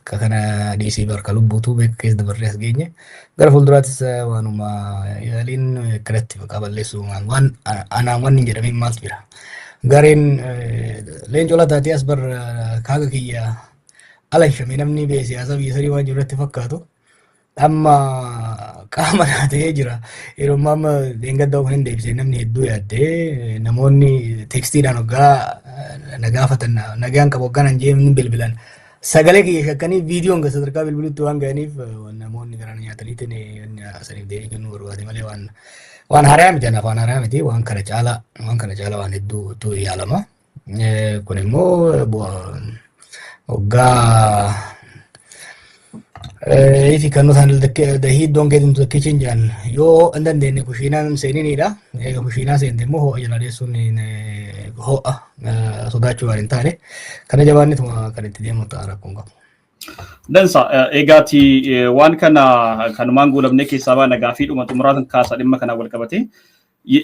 kana DC barka lubbuutu beeka keessa dabarree as geenye gara fuulduraattis waanuma yaaliin kirratti qaballeessu waan anaan wanni jedhamee maaltu jira. Gareen leencoo lataatee as bar kaaga kiyya alanshame namni bee siyaasa biyya sadii waan jirratti fakkaatu amma qaama ta'ee jira. Yeroo amma deengaddaa of hin deebisee namni hedduu yaaddee namoonni teekstiidhaan waggaa nagaafatan nagaan qabu waggaan hanjeemni bilbilan. Sagalee kiyya shakkanii viidiyoon gasa sadarkaa bilbilutti waan ga'aniif namoonni garaan nyaataniitiin saniif deebii kennuu barbaade malee waan haaraa miti afaan haaraa miti waan kana caala waan hedduutu yaalama. Kun immoo waggaa ifi kan nuti dahii iddoon keetiin tokko chinjaan yoo hin dandeenye kushiinaan seeniniidha. Kushiinaa seente immoo ho'a jala deessuun ho'a sodaachuu waan hin taane kana jabaanni kan itti deemu ta'a rakkoon qabu. Dansa egaati waan kana kanumaan guulamne keessaa baana gaafii dhuma xumuraatan kaasa dhimma kana wal qabate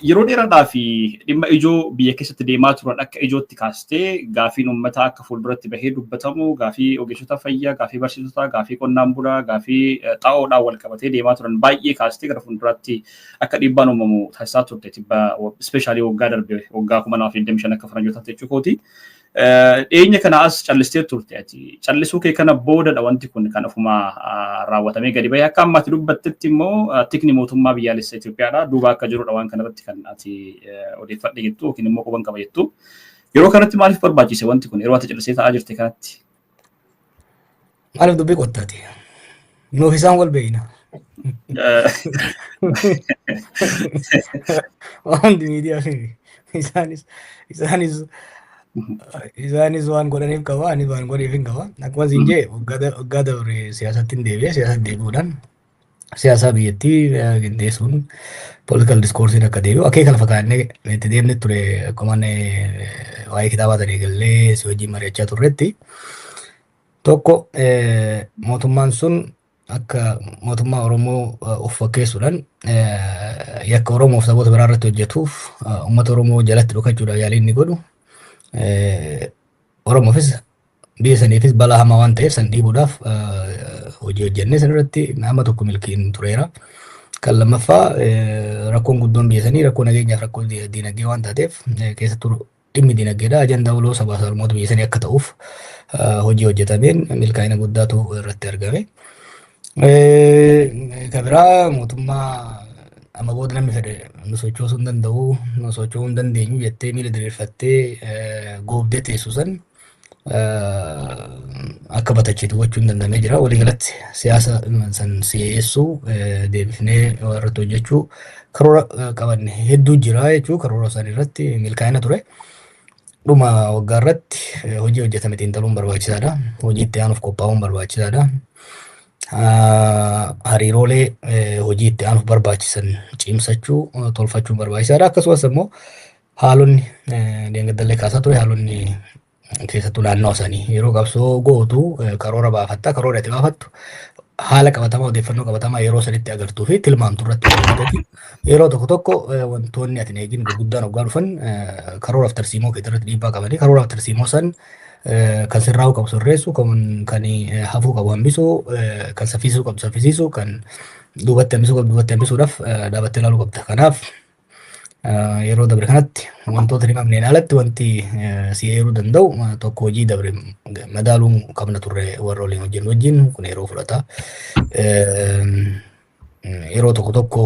yeroo dheeraadhaa fi dhimma ijoo biyya keessatti deemaa turan akka ijootti kaastee gaafiin uummataa akka fuulduratti bahee dubbatamu gaafii ogeessota fayyaa gaafii barsiisotaa gaafii qonnaan bulaa gaafii xaa'oodhaan wal qabatee deemaa turan baay'ee kaastee gara fuulduraatti akka dhiibbaan uumamu taasisaa turte tibba ispeeshaalii waggaa darbe waggaa 2025 akka faranjootaatti jechuukooti. Dhiyeenya kana as callistee turte ati callisuu kee kana boodadha wanti kun kan ofuma raawwatamee gadi bahee akka ammaatti dubbattetti immoo tikni mootummaa biyyaalessa Itoophiyaadha duuba akka jirudha waan kanarratti kan ati odeeffadhe jettu yookiin immoo quban qaba jettu yeroo kanatti maaliif barbaachise wanti kun yeroo ati callisee ta'aa jirte kanatti? Maaliif dubbii qottaati? Nuuf isaan wal beeyna. Waan miidiyaa fi isaanis waan godhaniif qaba anis waan godheef hin qaba akkuma siin jee waggaa dabre siyaasatti hin deebi'e siyaasatti deebi'uudhaan siyaasaa biyyattii qindeessuun political discoursiin akka deebi'u akeeka lafa kaa'annee itti deemne ture akkuma waa'ee kitaabaa ta'e eegallee si wajjin mari'achaa turretti tokko mootummaan sun akka mootummaa Oromoo of fakkeessuudhaan yakka Oromoof saboota biraa irratti hojjetuuf uummata Oromoo jalatti dhokachuudhaaf yaalii inni godhu Oromoofis biyya saniifis balaa hamaa waan ta'eef san dhiibuudhaaf hojii hojjennee sanirratti nama tokko milkiin tureera. Kan lammaffaa rakkoon guddoon biyya sanii rakkoo nageenyaaf rakkoo diinagdee waan taateef keessattuu dhimmi diinagdeedha ajandaa waloo sabaa Oromoota biyya sanii akka ta'uuf hojii hojjetameen milkaa'ina guddaatu irratti argame. Kan biraa mootummaa amma booda namni fedhe nu sochoosuu hin danda'u nu sochoosuu hin dandeenyu jettee miila diriirfattee goobdee teessu san akka batachiitu gochuu hin danda'amee jira. Waliigalatti siyaasa san si'eessuu deebifnee irratti hojjechuu karoora qabanne hedduu jira jechuu karoora isaanii irratti milkaa'ina ture. Dhuma waggaa irratti hojii hojjetame xiinxaluun barbaachisaadha. Hojii itti aanuuf qophaa'uun barbaachisaadha. Hariiroolee hojii itti aanuuf barbaachisan cimsachuu tolfachuun barbaachisaadha. Akkasumas immoo haalonni deengaddallee kaasaa ture haalonni keessattuu naannoo isaanii yeroo qabsoo gootu karoora baafatta karoora itti baafattu haala qabatamaa odeeffannoo qabatamaa yeroo sanitti agartuu fi tilmaamtu irratti hojjetati. Yeroo tokko wantoonni ati eegin gurguddaan hoggaa dhufan karooraaf tarsiimoo keessatti dhiibbaa qabanii karooraaf tarsiimoo san kan sirraa'uu qabu sirreessu kan hafuu qabu hambisuu kan saffisuu qabu saffisiisuu kan duubatti hambisuu qabu duubatti hambisuudhaaf dhaabattee ilaaluu qabda. Kanaaf yeroo dabre kanatti wantoota himamneen alatti wanti si eeruu danda'u tokko hojii dabre madaaluu qabna turre warra waliin hojjennu wajjin kun yeroo fudhata. Yeroo tokko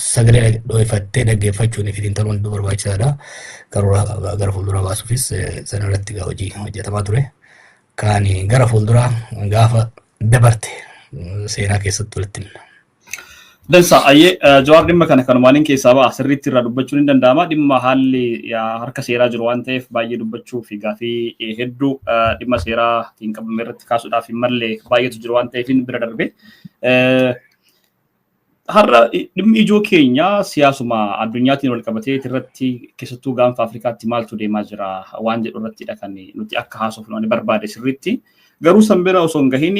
sagalee dho'ifattee dhaggeeffachuun fi xiinxaluun hedduu barbaachisaadha. Karoora gara fuulduraa baasuufis sanarratti hojii hojjetamaa ture. Kan gara fuulduraa gaafa dabarte seenaa keessatti walitti himna. Dansa ayyee Jawaar dhimma kana kanumaaniin keessaa ba'a sirriitti irraa dubbachuun hin danda'ama. Dhimma haalli harka seeraa jiru waan ta'eef baay'ee dubbachuu fi gaafii hedduu dhimma seeraatiin qabame irratti kaasuudhaaf hin malle baay'eetu jiru waan ta'eef bira darbe. Har'a dhimmi ijoo keenya siyaasuma addunyaatiin wal qabatee irratti keessattuu gaanfa Afrikaatti maaltu deemaa jira waan jedhu irrattidha kan nuti akka haasofnu barbaade sirriitti. Garuu sanbira osoo hin gahin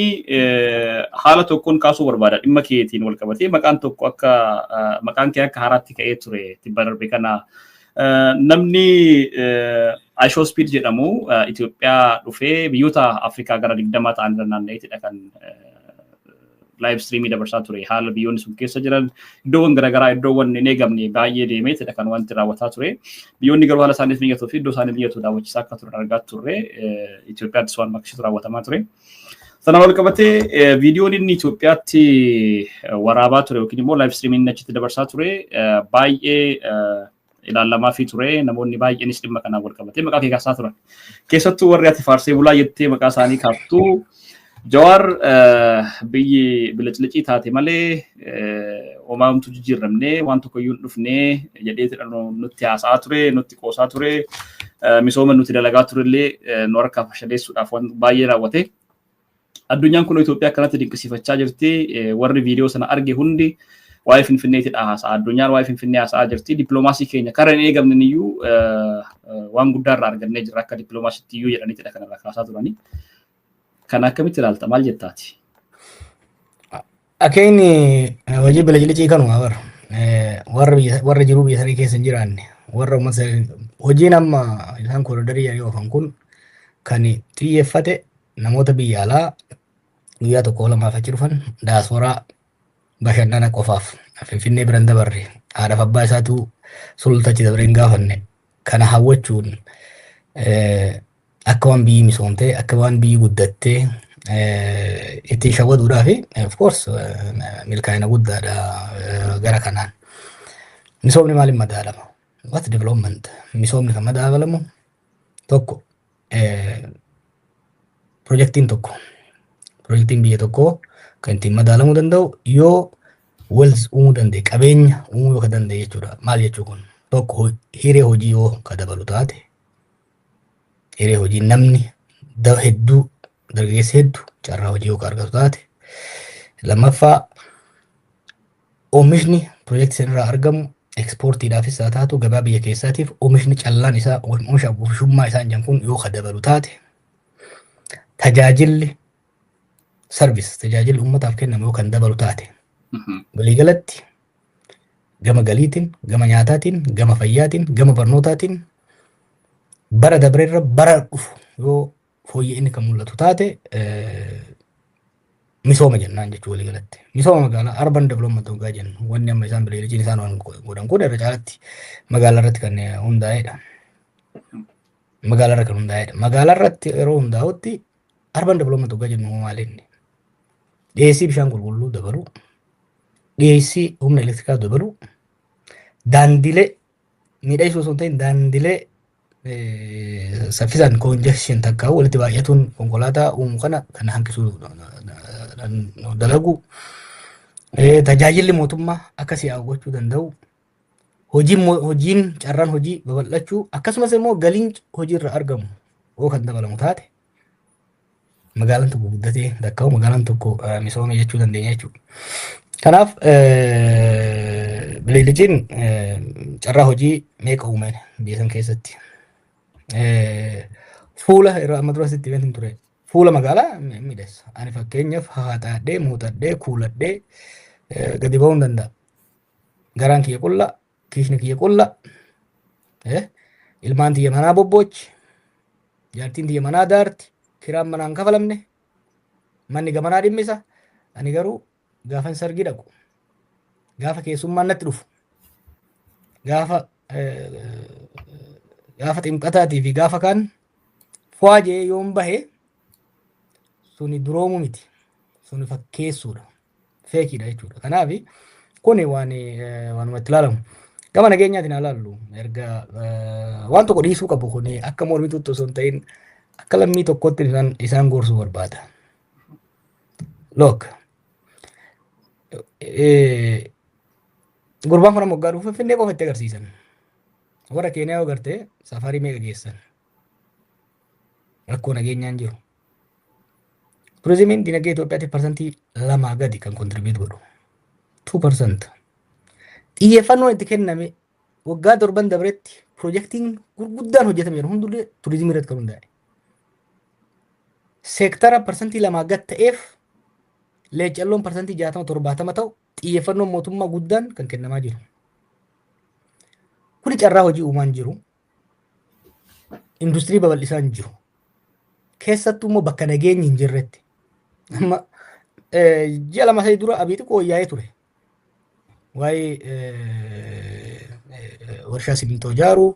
haala tokkoon kaasuu barbaada dhimma keetiin wal qabatee maqaan tokko akka maqaan kee akka haaraatti ka'ee ture tibba darbe kana Namni Ashoo Speed jedhamu Itoophiyaa dhufee biyyoota Afrikaa gara 20 ta'an irra naanna'eetidha kan live streamii dabarsaa ture. Haala biyyoonni sun keessa jiran iddoowwan garaagaraa iddoowwan hin eegamne baay'ee deemeetidha kan wanti raawwataa ture. Biyyoonni garuu haala isaaniif mijatuu fi iddoo isaaniif mijatu daawwachiisaa akka turan argaa turre Itoophiyaattis waan makkisiitu raawwatamaa ture. Sana wal qabatee viidiyoon inni Itoophiyaatti waraabaa ture yookiin immoo live streamiin achitti dabarsaa ture baay'ee ilaalamaa fi ture namoonni baay'eenis dhimma kanaan wal qabatee maqaa kee kaasaa turan. Keessattuu warri ati faarsee bulaa jettee maqaa isaanii kaaftuu Jawaar biyyi biliclicii taate malee homaamtu jijjiiramnee waan tokko iyyuu dhufnee jedhee nutti haasa'aa ture nutti qoosaa ture misooma nuti dalagaa turellee nu harkaa fashaleessuudhaaf waan baay'ee raawwate. Addunyaan kun Itoophiyaa akkanatti dinqisiifachaa jirti. Warri viidiyoo sana arge hundi waa'ee Finfinneetidha haasa'a. Addunyaan waa'ee Finfinnee haasa'aa jirti. Dippiloomaasii keenya karaa hin eegamne iyyuu waan guddaa irraa argannee jirra akka dippiloomaasiitti iyyuu jedhaniitidha kanarraa kaasaa turani. Kana akkamitti ilaalta maal jettaati? Akeenyi hojii biliclicii kanuma warra jiruu biyya sanii keessa hin jiraanne warra uummata hojiin amma isaan kooridarii yaa'ii oofan kun kan xiyyeeffate namoota biyya alaa guyyaa tokko lamaaf achi dhufan daasporaa bashannana qofaaf Finfinnee biran dabarre haadhaaf abbaa isaatu sulultachi dabareen gaafanne kana hawwachuun akka waan biyyi misoomtee akka waan biyyi guddattee ittiin shawwaduudhaaf of course milkaa'ina guddaadha gara kanaan. Misoomni maaliin madaalama? What development? Misoomni kan madaalamu tokko Projektiin biyya tokkoo kan ittiin madaalamuu danda'u yoo wealth uumuu danda'e qabeenya uumuu yoo danda'e jechuudha. Maal jechuu kun? Tokko hiree hojii yoo ka dabalu taate hiree hojii namni hedduu dargaggeessa hedduu carraa hojii yoo argatu taate. Lammaffaa oomishni projektii sanarraa argamu ekspoortiidhaafis haa taatu gabaa biyya keessaatiif oomishni callaan isaa oomisha oomishummaa isaa jedhan kun yoo ka dabalu taate tajaajilli tajaajilli uummataaf kennamu yoo kan dabalu taate waliigalatti gama galiitiin gama nyaataatiin gama fayyaatiin gama barnootaatiin bara dabreerra bara dhufu yoo fooyya'inni kan mul'atu taate misooma jennaan jechuu waliigalatti. Misooma magaalaa urban development hoggaa jennu wanni amma isaan biliciciin isaan waan godhan kun irra caalatti magaalaa irratti kan hundaa'edha. Magaalaa irratti yeroo hundaa'utti urban development hoggaa jennu maalinni dhiyeessii bishaan qulqulluu dabaluu, dhiyeessii humna elektirikaa dabaluu, daandilee miidhagsuu osoo hin ta'in daandilee saffisaan congestion takka walitti baay'atuun konkolaataa uumuu kana hanqisuu dalagu tajaajilli mootummaa akka si'aa gochuu danda'u hojiin carraan hojii babal'achuu akkasumas immoo galiin hojiirra argamu yoo kan dabalamu taate magaalaan tokko guddatee dakkaa'u magaalaan tokko misoome jechuu dandeenya jechuudha. Kanaaf biliciciin carraa hojii meeqa uume biyya san keessatti? Fuula yeroo amma dura sitti himeetiin ture. Fuula magaalaa miidhessa. Ani fakkeenyaaf haxaadhee, muuxadhee, kuuladhee gadi ba'uu hin danda'a. Garaan kiyya qulla, kiishni kiyya qulla, ilmaan tiyya manaa bobboochi, jaartiin tiyya manaa daarti, kiraan manaan kafalamne, manni gamanaa dhimmisa. Ani garuu gaafan sargii dhaqu, gaafa keessummaan natti dhufu, gaafa ximqataatii fi gaafa kaan fo'aa jee yoon bahe suni duroomu miti, suni fakkeessuudha, feekiidha jechuudha. Kanaaf kun waanuma itti ilaalamu. Gama nageenyaatiin haa ilaallu. Erga waan tokko dhiisuu qabu kun akka mormituutti osoo hin ta'in akka lammii tokkotti isaan gorsuu barbaada. Look, gurbaan kun amma waggaa dhufu Finfinnee qofa itti agarsiisan. Warra Keeniyaa yoo garte safarii meeqa geessan? Rakkoo nageenyaan jiru. Turizimiin dinagdee Itoophiyaatiif parsantii 2 gadi kan kontribiit godhu. 2%. Xiyyeeffannoon itti kenname waggaa 7 dabretti piroojeektiin gurguddaan hojjetame jiru hundullee turizimii irratti kan hundaa'e. Seektara parsantii 2 gad ta'eef leecalloon parsantii 60-70 ta'u xiyyeeffannoon mootummaa guddaan kan kennamaa jiru. kuni carraa hojii uumaan jiru industirii babal'isaa hin jiru keessattuu immoo bakka nageenyi hin jirretti amma ji'a lama sadii dura abii xiqqoo wayyaa'ee ture waa'ee warshaa simintoo ijaaruu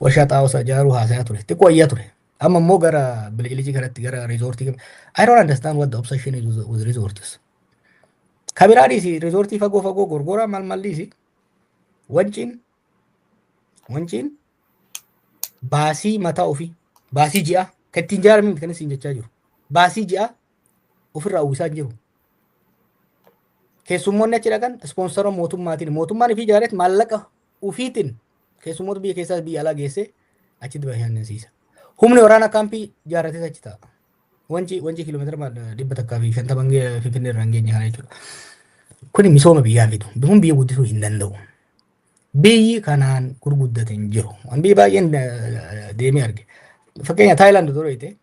warshaa xaawusaa ijaaruu haasayaa ture xiqqoo wayyaa ture amma immoo gara bilbilijii kanatti gara riizoortii I don't understand what the obsession is with resorts kabiraadhiis riizoortii fagoo gorgoraa malliisi wanciin baasii mataa ofii baasii ji'a kan ittiin ijaaramin kan isin jechaa jiru baasii ji'a ofirraa uwwisaa jiru keessummoonni achi dhaqan ispoonsara mootummaan fi ijaareet maallaqa ufiitiin keessummoota biyya keessaa biyya alaa geessee achitti bashannansiisa humni waraana kaampii ijaarratee achi ta'a wanci kiiloomeetira 150 Finfinnee irraa geenye kana jechuudha kuni misooma biyyaa fidu biyya biyya guddisuu hin danda'u biyyi kanaan gurguddate hin jiru waan biyyi baay'een deemee arge fakkeenya Taayilaand dura ite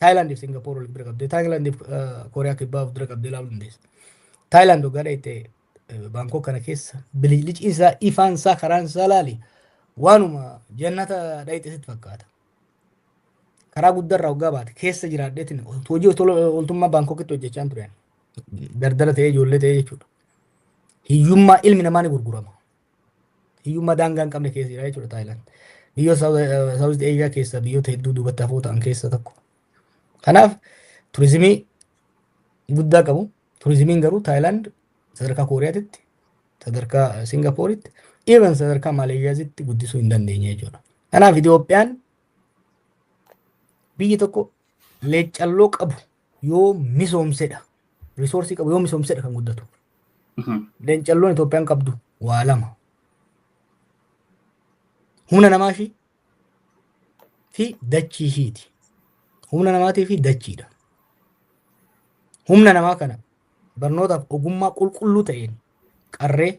Taayilaandiif Singapoor wal bira qabdee Taayilaandiif Kooriyaa kibbaa dura qabdee ilaaluu dandeessa Taayilaand gara ite Bangkok kana keessa bililichi isaa ifaan isaa karaan isaa laali waanuma jannata dhayxisitti fakkaata karaa guddarraa waggaa baate keessa jiraadheetiin hojii oltummaa Bangkokitti hojjechaa turan dardara ta'ee ijoollee ta'ee jechuudha hiyyummaa ilmi namaa ni gurgurama hiyyummaa daangaa hin qabne keessa jira jechuudha Taayilaand biyyoota Saawuz Eeshiyaa keessa biyyoota hedduu duubatti hafoo ta'an keessa tokko kanaaf turizimii guddaa qabu turizimiin garuu Taayilaand sadarkaa Kooriyaatitti sadarkaa Singapooritti even sadarkaa Maaleeshiyaatti guddisuu hin dandeenye jechuudha kanaaf Itoophiyaan biyyi tokko leecalloo qabu yoo misoomsedha risoorsii qabu yoo misoomsedha kan guddatu leecalloon Itoophiyaan qabdu waa lama humna namaa fi dachii ishiiti humna namaatii fi dachiidha humna namaa kana barnootaaf ogummaa qulqulluu ta'een qarree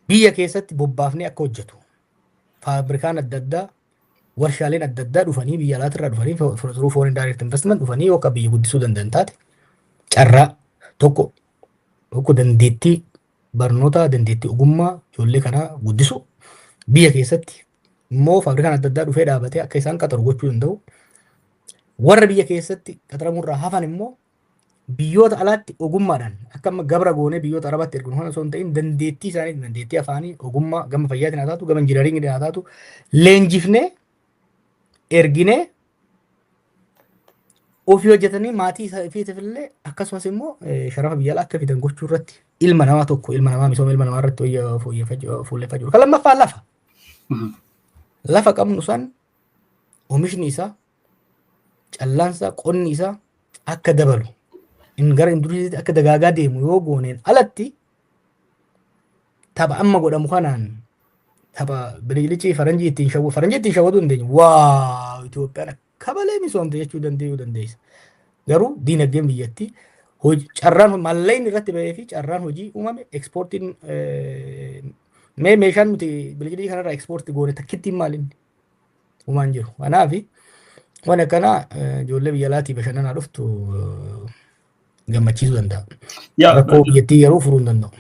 biyya keessatti bobbaafnee akka hojjetu faabrikaan adda addaa warshaaleen adda addaa dhufanii biyya alaatirraa dhufanii through foreign direct investment dhufanii akka biyya guddisuu danda'an taate carraa tokko dandeettii barnoota dandeettii ogummaa ijoollee kanaa guddisu biyya keessatti immoo faabrikaan adda addaa dhufee dhaabatee akka isaan qaxaru gochuu danda'u warra biyya keessatti qaxaramurraa hafan immoo biyyoota alaatti ogummaadhaan akka amma gabra goonee biyyoota arabaatti erguun hona osoo hin ta'in dandeettii isaanii dandeettii afaanii ogummaa gama fayyaatiin haa taatu gama injinaringii haa taatu leenjifnee erginee ofii hojjetanii maatii isaatiif illee akkasumas immoo sharafa biyya alaa akka fidan gochuu irratti ilma namaa tokko ilma namaa misooma ilma namaa irratti fuulleffachuu kan lammaffaa lafa qabnu san oomishni isaa callaansaa qonni isaa akka dabalu gara industiriitti akka dagaagaa deemu yoo gooneen alatti tapha amma godhamu kanaan tapha bililichi faranjii ittiin shawwatu hin dandeenye waa Itoophiyaan akka malee misoomte jechuu dandeessa garuu diinagdeen biyyattii carraan malleen irratti bahee fi carraan hojii uumame ekspoortiin meeshaan nuti bililichi kanarraa ekspoortii goone takkittiin maaliin uumaan jiru kanaaf waan akkanaa ijoollee biyya alaatii bashannanaa dhuftu gammachiisuu danda'a. Rakkoo biyyattii yeroo furuu hin danda'u.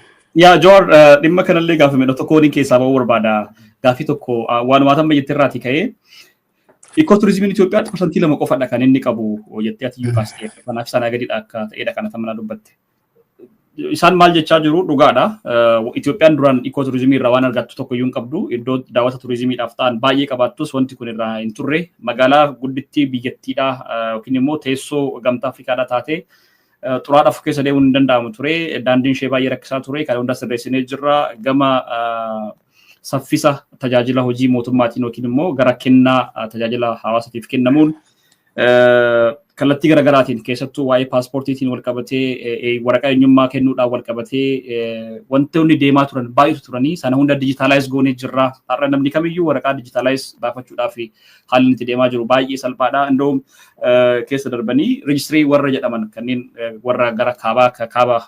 Yaa Joor dhimma kanallee gaafame tokko waliin keessaa bahuu barbaada. Gaafii tokko waanumaataan biyyattii irraatii ka'ee Ikooturizimiin Itoophiyaa parsantii 2 qofadha kan inni qabu jettee ati iyyuu kaastee kanaaf sanaa gadiidha akka ta'edha kana tamanaa dubbatte. Isaan maal jechaa jiru dhugaadha. Itoophiyaan duraan ikooturizimii irraa waan argattu tokko iyyuu hin qabdu. Iddoo daawwata turizimiidhaaf ta'an baay'ee qabaattus wanti kun irraa hin turre. Magaalaa guddittii biyyattiidha yookiin immoo teessoo gamtaa Afrikaadha taatee xuraadhaaf keessa deemuun hin danda'amu ture. Daandiin ishee baay'ee rakkisaa ture. Kan hundaa sirreessinee jirra. Gama saffisa tajaajila hojii mootummaatiin yookiin immoo gara kennaa tajaajila hawaasaatiif kennamuun kallattii garaagaraatiin keessattuu waa'ee paaspoortiitiin wal qabatee waraqaa eenyummaa kennuudhaan wal qabatee wantoonni deemaa turan baay'eetu turanii sana hunda dijitaalaayiz goonee jirra. Har'a namni kamiyyuu waraqaa dijitaalaayiz baafachuudhaaf haalli itti deemaa jiru baay'ee salphaadha. Indoom keessa darbanii reejistirii warra jedhaman kanneen warra gara kaaba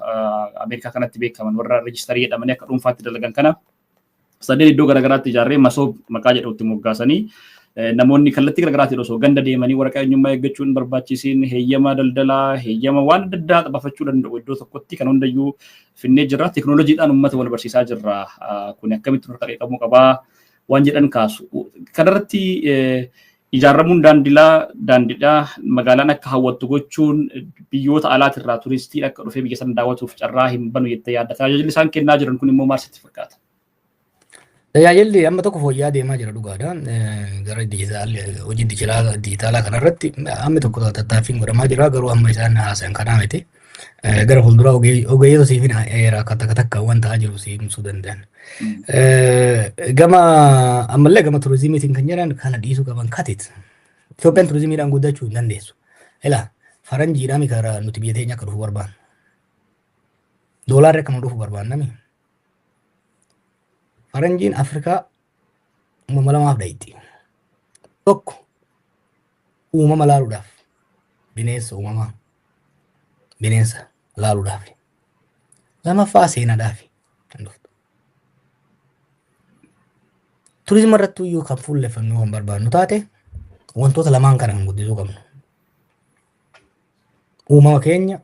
Ameerikaa kanatti beekaman warra reejistarii jedhamanii akka dhuunfaatti dalagan kana sadeen iddoo garaagaraatti ijaarree masoob maqaa jedhutti moggaasanii namoonni kallattii garaagaraatiin osoo ganda deemanii waraqaa eenyummaa eeggachuun barbaachisiin heeyyama daldalaa heeyyama waan adda addaa xabafachuu danda'u iddoo tokkotti kan hundayyuu finnee jirra teknooloojiidhaan uummata wal barsiisaa jirra kun akkamitti nurra qaqqabuu qabaa waan jedhan kaasu kanarratti ijaaramuun daandiidhaa magaalaan akka hawwattu gochuun biyyoota alaatirraa turistii akka dhufee biyya sana daawwatuuf carraa hin banu jettee yaadda tajaajilli isaan kennaa jiran kun immoo maal sitti fakkaata? Tajaajilli amma tokko fooyya'aa deemaa jira dhugaadha. Gara hojii dijitaalaa kanarratti amma tokko tattaaffiin godhamaa jira garuu amma isaan haasayan kanaa miti. Gara fuulduraa ogeeyyota siifin akka takka waan ta'aa jiru siif ibsuu danda'an. Gama ammallee gama turizimiitiin kan jedhan kana dhiisuu qaban katit. Itoophiyaan turizimiidhaan guddachuu hin dandeessu. Ilaa faranjiidhaan karaa nuti biyya teenya akka dhufu barbaannu. Doolaarri akka nu dhufu barbaannami. Faranjiin Afrikaa uumama lamaaf dhayitti. Tokko uumama laaluudhaaf bineensa uumamaa bineensa laaluudhaaf. Lamaffaa seenaadhaaf. Turizimii irratti iyyuu kan fuulleffannuu kan barbaannu taate wantoota lamaan kana kan guddisuu qabnu. Uumama keenya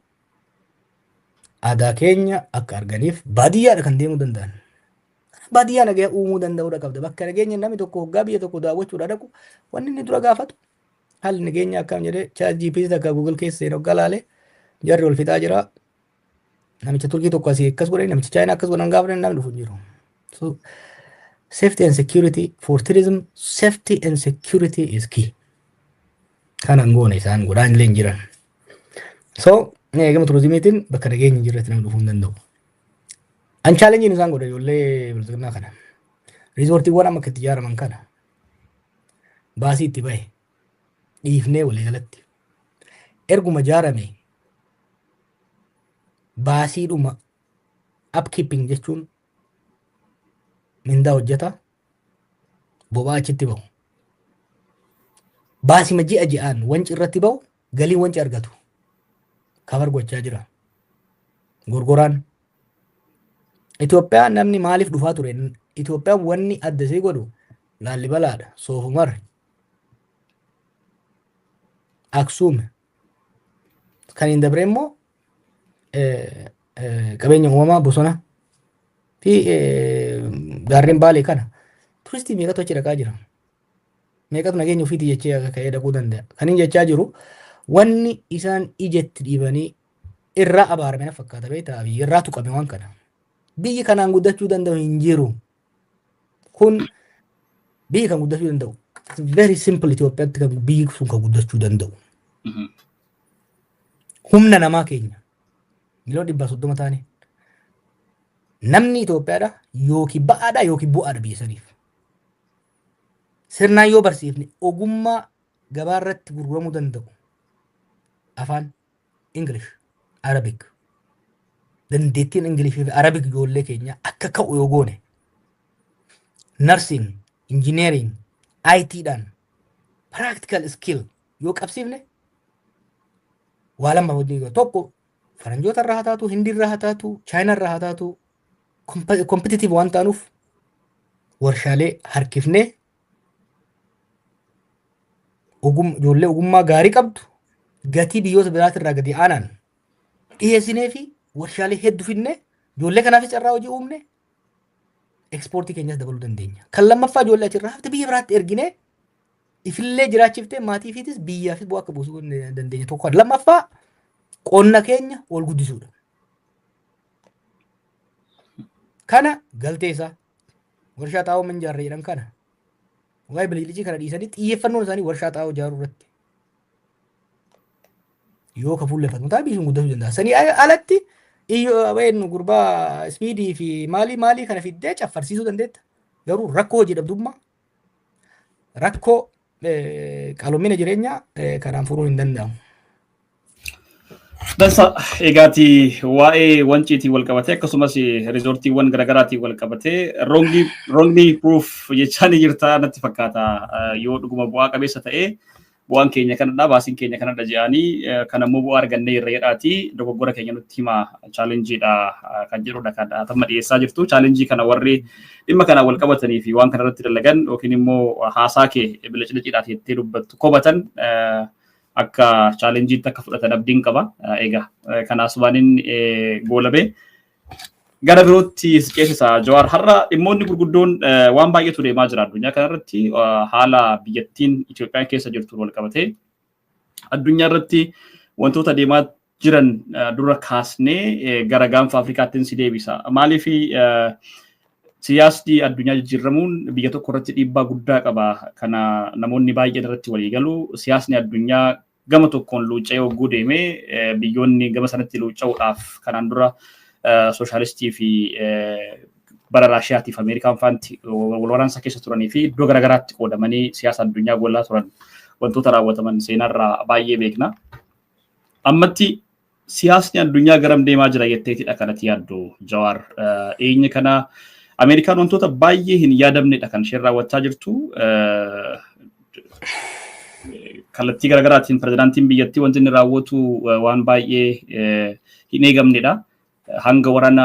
aadaa keenya akka arganiif baadiyyaadha kan deemuu danda'an. Baadiyyaa nagaa uumuu danda'uudha qabda. Bakka nageenya namni tokko hoggaa biyya tokko daawwachuudha dhaqu wanni inni dura gaafatu haalli nageenya akkam jedhee ChatGPT akka Google keessa seenee hoggaa laalee jarri ol fixaa jira. Namicha Turkii tokko asii akkas godhanii namicha Chaayinaa akkas godhan gaafa namni dhufu jiru. So safety and security for tourism, safety and security is key. Kanan goone isaan godhaan illee hin jiran. So gama turizimiitiin bakka nageenya jirretti namni dhufuu hin danda'u. An challenge isaan godhe ijoollee bilisignaa kana. Riizoortiiwwan amma itti ijaaraman kana. Baasii itti bahe. Dhiifnee walii galatti. Erguma ijaarame baasiidhuma upkeeping jechuun mindaa hojjeta boba'aa achitti bahu. Baasima ji'a ji'aan wanci irratti bahu galii wanci argatu. Kafar gochaa jira. Gorgoraan. Itoophiyaan namni maaliif dhufaa ture? Itoophiyaan wanni adda isee godhu Laallibalaadha, Soof Umar, Aksuum. Kan hin dabre immoo qabeenya uumamaa bosona fi gaarreen Baalee kana. Turistii meeqatu achi dhaqaa jira? Meeqatu nageenya ofiitii jechee ka'ee dhaquu danda'a? Kan hin jechaa jiru wanni isaan ijatti dhiibanii irraa abaarame na fakkaata beektaa fi irraa tuqame waan kana. Biyyi kanaan guddachuu danda'u hin jiru. Kun biyyi kan guddachuu danda'u. Very simple Itoophiyaatti kan biyyi sun kan guddachuu danda'u. Humna namaa keenya. Miliyoona 130 taane. Namni Itoophiyaadha yookiin ba'aadha yookiin bu'aadha biyya saniif. Sirnaan yoo barsiifne ogummaa gabaa irratti gurguramuu danda'u. Afaan English, Arabic. Dandeettiin Ingilishii fi Arabic ijoollee keenya akka ka'u yoo goone nursing, engineering, IT-dhaan practical skill yoo qabsiifne waa lama hojii tokko faranjoota irraa haa taatu, Hindii irraa haa taatu, Chaayinaa irraa haa taatu competitive waan taanuuf warshaalee harkifnee ijoollee ogummaa gaarii qabdu gatii biyyoota biraatirraa gadi aanaan dhiyeessinee fi warshaalee hedduu finne ijoollee kanaafis carraa hojii uumne ekspoortii keenyas dabaluu dandeenya. Kan lammaffaa ijoollee achirraa hafte biyya biraatti ergine ifillee jiraachiftee maatii fiitis biyyaafis bu'aa akka buusuu dandeenya tokkodha. Lammaffaa qonna keenya ol guddisuudha. Kana galtee isaa warshaa xaa'oo minjaarra jedhan kana waa'ee bililicii kana dhiisanii xiyyeeffannoon isaanii warshaa xaa'oo ijaaruu irratti yoo ka fuulleffatu ta'a biyyi sun guddachuu danda'a. Sanii alatti iyyoo gurbaa ispiidii fi maalii kana fiddee caffarsiisuu dandeetta. Garuu rakkoo hojii dhabdummaa rakkoo qaaloomina jireenyaa kanaan furuun hin danda'amu. Dansa egaati waa'ee wanciitiin wal qabatee akkasumas riizoortiiwwan garaagaraatiin wal qabatee wrongly proof jechaan jirta natti fakkaata yoo dhuguma bu'aa qabeessa ta'ee bu'aan keenya kanadha baasiin keenya kanadha jedhanii kanammoo bu'aa argannee irra jedhaati dogoggora keenya nutti hima chaalenjiidha kan jedhudha kan atamma dhiyeessaa jirtu chaalenjii kana warri dhimma kana wal qabatanii fi waan kana irratti dalagan yookiin immoo haasaa kee biliciliciidhaaf jettee dubbattu kobatan akka chaalenjiitti akka fudhatan abdiin qaba egaa kanaas waaniin goolabee gara birootti ceesisa Jawaar har'a dhimmoonni gurguddoon waan baay'eetu deemaa jira addunyaa kanarratti haala biyyattiin Itoophiyaan keessa jirtu wal qabatee addunyaa irratti wantoota deemaa jiran dura kaasnee gara gaanfa Afrikaattiin si deebisa maaliif siyaasni addunyaa jijjiiramuun biyya tokko irratti dhiibbaa guddaa qaba kana namoonni baay'een irratti walii galu siyaasni addunyaa gama tokkoon luucca'ee hogguu deemee biyyoonni gama sanatti luucca'uudhaaf kanaan dura sooshaalistii fi bara Raashiyaatiif Ameerikaan faanti wal waraansa keessa turanii fi iddoo garaagaraatti qoodamanii siyaasa addunyaa gollaa turan wantoota raawwataman seenarraa baay'ee beekna. Ammatti siyaasni addunyaa garam deemaa jira jetteetidha kanatti yaaddu Jawaar. Eenyi kana Ameerikaan wantoota baay'ee hin yaadamnedha kan isheen raawwachaa jirtu. Kallattii garaagaraatiin pirezidaantiin biyyattii wanti inni raawwatu waan baay'ee hin eegamnedha. Hanga waraana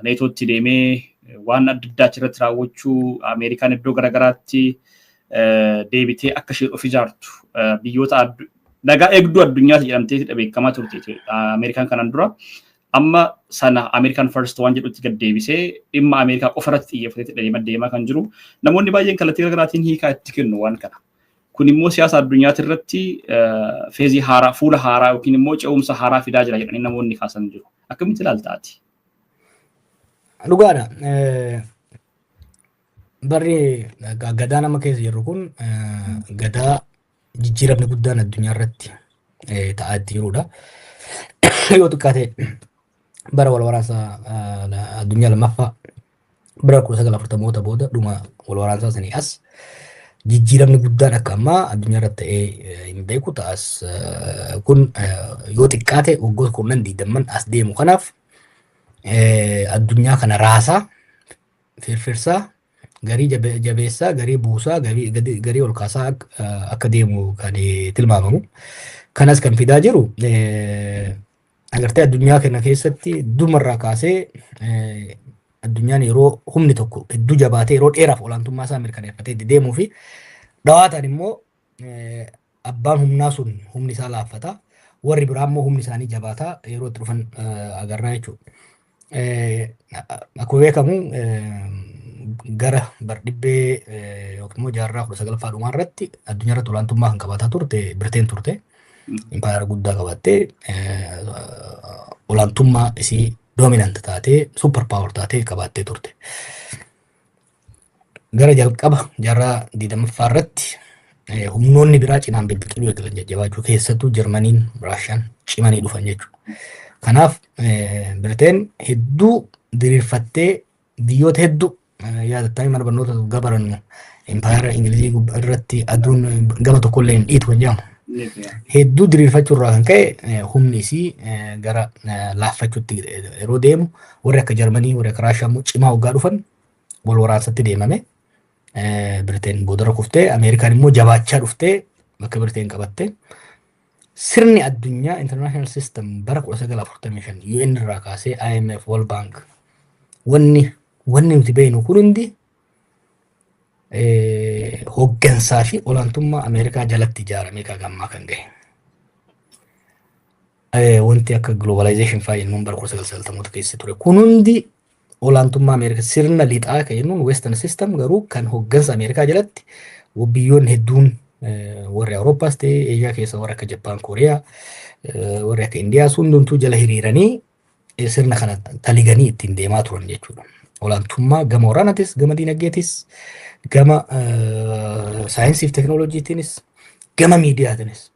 neetootti deemee waan adda addaa achirratti raawwachuu Ameerikaan iddoo garaagaraatti deebitee akka isheen of ijaartu biyyoota nagaa eegduu addunyaatti jedhamtee beekamaa turte Ameerikaan kanaan dura amma sana Ameerikaan first waan jedhutti gad deebisee dhimma Ameerikaa qofarratti xiyyeeffatee deemaa kan jiru namoonni baay'een kallattii garaagaraatiin hiikaa itti kennu waan kana. Kun immoo siyaasa addunyaatti irratti feezii haaraa fuula haaraa yookiin immoo ce'umsa haaraa fidaa jira jedhanii namoonni kaasan jiru. Akkamitti ilaaltaati? Dhugaadha. Barri gadaa nama keessa jirru kun gadaa jijjiiramni guddaan addunyaa irratti ta'aa jirudha. Yoo xiqqaate bara wal waraansa addunyaa lammaffaa bara 1940 booda dhuma wal waraansaa sanii as jijjiiramni guddaan akka ammaa addunyaa irratti ta'ee hin beeku ta'as kun yoo xiqqaate waggoota 10 as deemu kanaaf addunyaa kana raasaa firfirsaa garii jabeessaa garii buusaa garii ol kaasaa akka deemu kan tilmaamamu kanas kan fidaa jiru agartee addunyaa kana keessatti dumarraa kaasee addunyaan yeroo humni tokko hedduu jabaatee yeroo dheeraaf olaantummaa isaa mirkaneeffatee deemuu fi dhawaataan immoo abbaan humnaa sun humni isaa laaffata warri biraa immoo humni isaanii jabaataa yeroo itti dhufan agarraa jechuudha. Akkuma beekamu gara bardhibbee yookiin immoo jaarraa 19ffaa dhumaa irratti addunyaa irratti olaantummaa kan qabaataa turte Birteen turte. Impaayara guddaa qabattee olaantummaa isii dominant taatee super power taatee qabaattee turte. Gara jalqaba jaarraa 20ffaa irratti humnoonni biraa cinaan bibbiqiluu eegalan jajjabaachuu keessattuu Jarmaniin Raashiyaan cimanii dhufan jechuudha. Kanaaf Birteen hedduu diriirfattee biyyoota hedduu yaadattanii mana barnoota gabarannu impaayara Ingilizii irratti aduun gama tokkollee hin dhiitu kan jedhamu. Hedduu diriirfachuu irraa kan ka'e humni isii gara laaffachuutti yeroo deemu warri akka Jarmanii warri akka Raashiyaa immoo cimaa hoggaa dhufan wal waraansatti deemame Birteen boodarra kuftee Ameerikaan immoo jabaachaa dhuftee bakka Birteen qabatte sirni addunyaa international system bara 1945 UN irraa kaasee IMF World Bank wanni nuti beeknu kun hundi hooggansaa fi olaantummaa Ameerikaa jalatti ijaaramee kagammaa kan gahe. Wanti akka globalization faa jennuun bara 1990 keessa ture. Kun hundi olaantummaa Ameerikaa sirna lixaa kan jennuun western system garuu kan hooggansa Ameerikaa jalatti biyyoonni hedduun warri Awuroopaas ta'ee Eeshiyaa keessa warri akka Jappaan, Kooriyaa, warri akka Indiyaa hundumtuu jala hiriiranii sirna kana taliganii ittiin deemaa turan jechuudha. Olaantummaa gama waraanaatis, gama diinagdeetis, gama saayinsii fi teekinooloojiitiinis, gama miidiyaatiinis.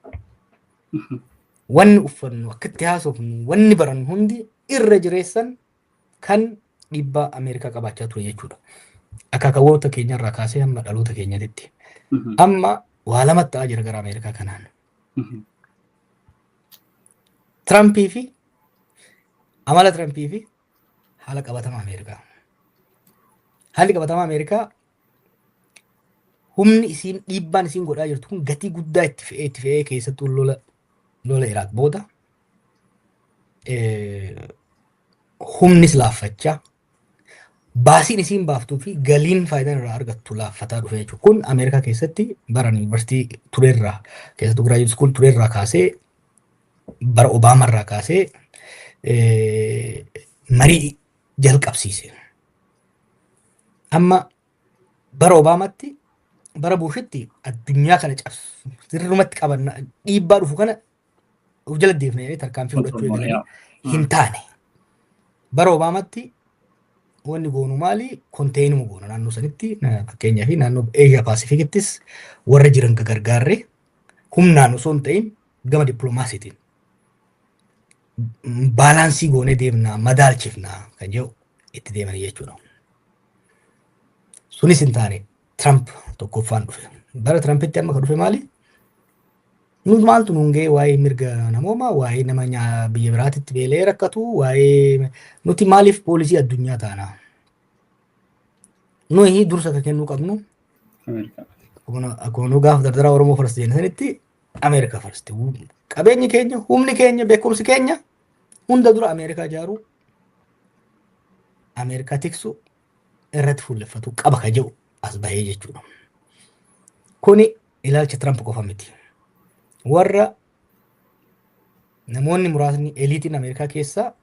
Wanni uffannu akkatti haasofnu, wanni barannu hundi irra jireessan kan dhiibbaa Ameerikaa qabaachaa ture jechuudha. Akaakawwoota keenyarraa kaasee hamma dhaloota keenyatti. Amma waa lamatti ta'aa jira gara Ameerikaa kanaan. Tirampii fi amala Tirampii fi haala qabatama Ameerikaa. Haalli qabatama Ameerikaa humni isiin dhiibbaan isiin godhaa jirtu kun gatii guddaa itti fe'ee keessattuu lola Iraaq booda humnis laaffachaa baasiin isiin baaftuu fi galiin faayidaan irraa argattu laaffataa dhufe jechuudha. Kun Ameerikaa keessatti bara yuunivarsiitii tureerraa keessattuu giraajuweet iskuul tureerraa kaasee bara Obaamarraa kaasee marii jalqabsiise. Amma bara Obaamatti bara Buushitti addunyaa kana cabsu sirrumatti qaban dhiibbaa dhufu kana of jala deemnee tarkaanfii fudhachuu eegalanii hin taane. Bara Obaamatti wanni goonu maali? Konteenuma goona naannoo sanitti fakkeenyaaf naannoo Eeshiyaa Paasifikittis warra jiran gargaarree humnaan osoo hin ta'in gama dippiloomaasiitiin baalaansii goonee deemnaa madaalchifnaa kan jedhu itti deemanii jechuudha. Sunis hin taane Trump tokkoffaan dhufe. Bara Trumpitti amma kan dhufe maali? Nuti maaltu nuun ga'e waa'ee mirga namoomaa, waa'ee nama biyya biraatitti beelee rakkatu, waa'ee nuti maaliif poolisii addunyaa taana? Nuyi dursa kan kennuu qabnu akkuma nu gaafa dardaraa Oromoo farsi jennisanitti Ameerikaa farsti. Qabeenyi keenya, humni keenya, beekumsi keenya hunda dura Ameerikaa ijaaruu, Ameerikaa tiksu irratti fuulleffatu qaba ka jedhu as bahee jechuudha. Kuni ilaalcha Trump qofa miti. Warra namoonni muraasni eliitiin Ameerikaa keessaa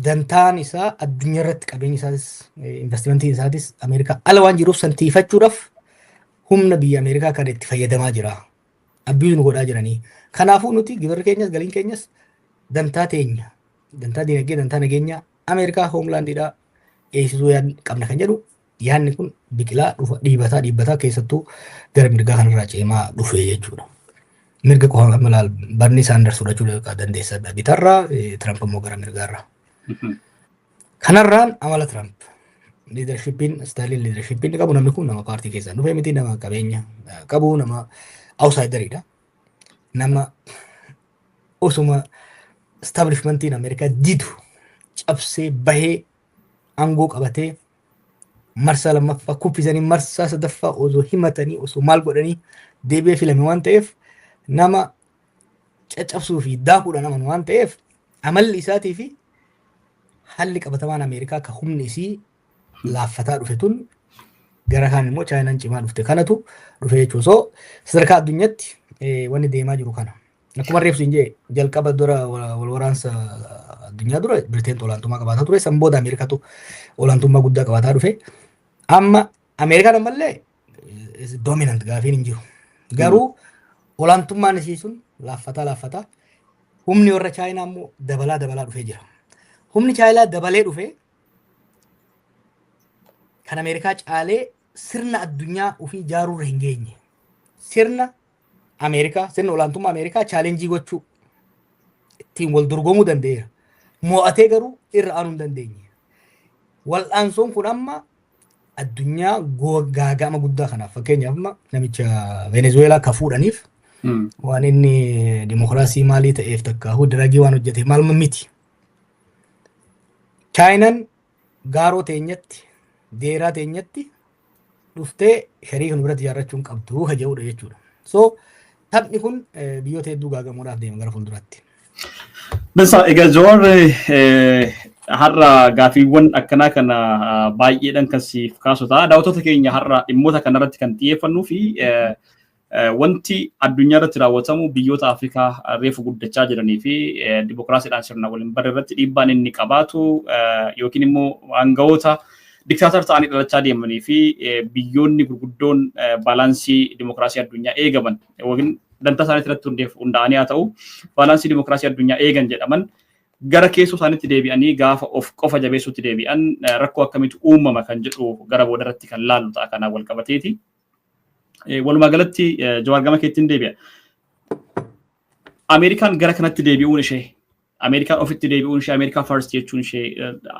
dantaan isaa addunyaa irratti qabeenyi isaatis investimentiin isaatis Ameerikaa ala waan jiruuf santiifachuudhaaf humna biyya Ameerikaa kan itti fayyadamaa jira. Abbiyyuu nu godhaa jiranii. Kanaafuu nuti gibarri keenyas galiin keenyas dantaa teenya, dantaa dinagdee, dantaa nageenyaa Ameerikaa hoomlaandiidhaa eegsisuu qabna kan jedhu yaadni kun biqilaa dhufa dhiibbataa keessattuu gara mirgaa kanarraa ceemaa dhufe jechuudha. Mirga qofa malaal Barnii Saanders fudhachuu dandeessa bitarraa Trump immoo gara mirgaarraa. Kanarraan amala Trump istaayiliin liidarshiippiin qabu namni kun nama paartii keessaa dhufe miti nama qabeenya qabu nama awusaayidariidha. Nama osuma istaabilishmentiin Ameerikaa didu cabsee bahee aangoo qabatee marsaa lammaffaa kuffisanii marsaa sadaffaa osoo himatanii osoo maal godhanii deebi'ee filame waan ta'eef nama caccabsuu fi daakuudha naman waan ta'eef amalli isaatii fi haalli qabatamaan Ameerikaa ka humni isii laaffataa dhufe tun gara kaan immoo Chaayinaan cimaa dhufte kanatu dhufe jechuudha. So sadarkaa addunyaatti wanni deemaa jiru kana. Akkuma reefsu hin jee jalqaba dura wal waraansa addunyaa dura Biriteen olaantummaa qabaataa ture san booda Ameerikaatu olaantummaa guddaa qabaataa dhufe. Amma Ameerikaan ammallee dominant gaafiin hin jiru. Garuu olaantummaan isii sun laaffataa humni warra Chaayinaa immoo dabalaa dhufee jira. Humni Chaayinaa dabalee dhufe kan Ameerikaa caalee sirna addunyaa ofii ijaaruurra hin geenye. Sirna Ameerikaa, sirna olaantummaa Ameerikaa chaalenjii gochuu ittiin wal dorgomuu danda'eera. Mo'atee garuu irra aanuu hin dandeenye. Wal'aansoon kun amma addunyaa gaaga'ama guddaa kanaaf fakkeenyaaf amma namicha Venezuelaa ka fuudhaniif waan inni dimokiraasii maalii ta'eef takkaahuu diragii waan hojjeteef maal miti. Chaayinaan gaaroo teenyatti deeraa teenyatti dhuftee sharii kan biratti ijaarrachuun qabdu ka jedhudha jechuudha. So taphni kun biyyoota hedduu gaagamuudhaaf deema gara fuulduraatti. Dansa egaa Jawaar har'a gaafiiwwan akkanaa kana baay'eedhaan kan siif kaasota. Daawwattoota keenya har'a dhimmoota kanarratti kan xiyyeeffannuu fi wanti addunyaa irratti raawwatamu biyyoota Afrikaa reefu guddachaa jiranii fi dimokiraasiidhaan sirna waliin bara irratti dhiibbaan inni qabaatu yookiin immoo aangawoota diktaatar ta'anii dhalachaa deemanii fi biyyoonni gurguddoon baalaansii dimokiraasii addunyaa eegaman yookiin dantaa isaaniitti irratti hundaa'anii haa ta'u baalaansii dimokiraasii addunyaa eegan jedhaman gara keessoo isaaniitti deebi'anii gaafa of qofa jabeessuutti deebi'an rakkoo akkamitti uumama kan jedhu gara booda irratti kan laallu ta'a kanaan wal qabateeti. Walumaa galatti Jawaar gama keettiin deebi'a. Ameerikaan gara kanatti deebi'uun ishee Ameerikaan ofitti deebi'uun ishee Ameerikaa first jechuun ishee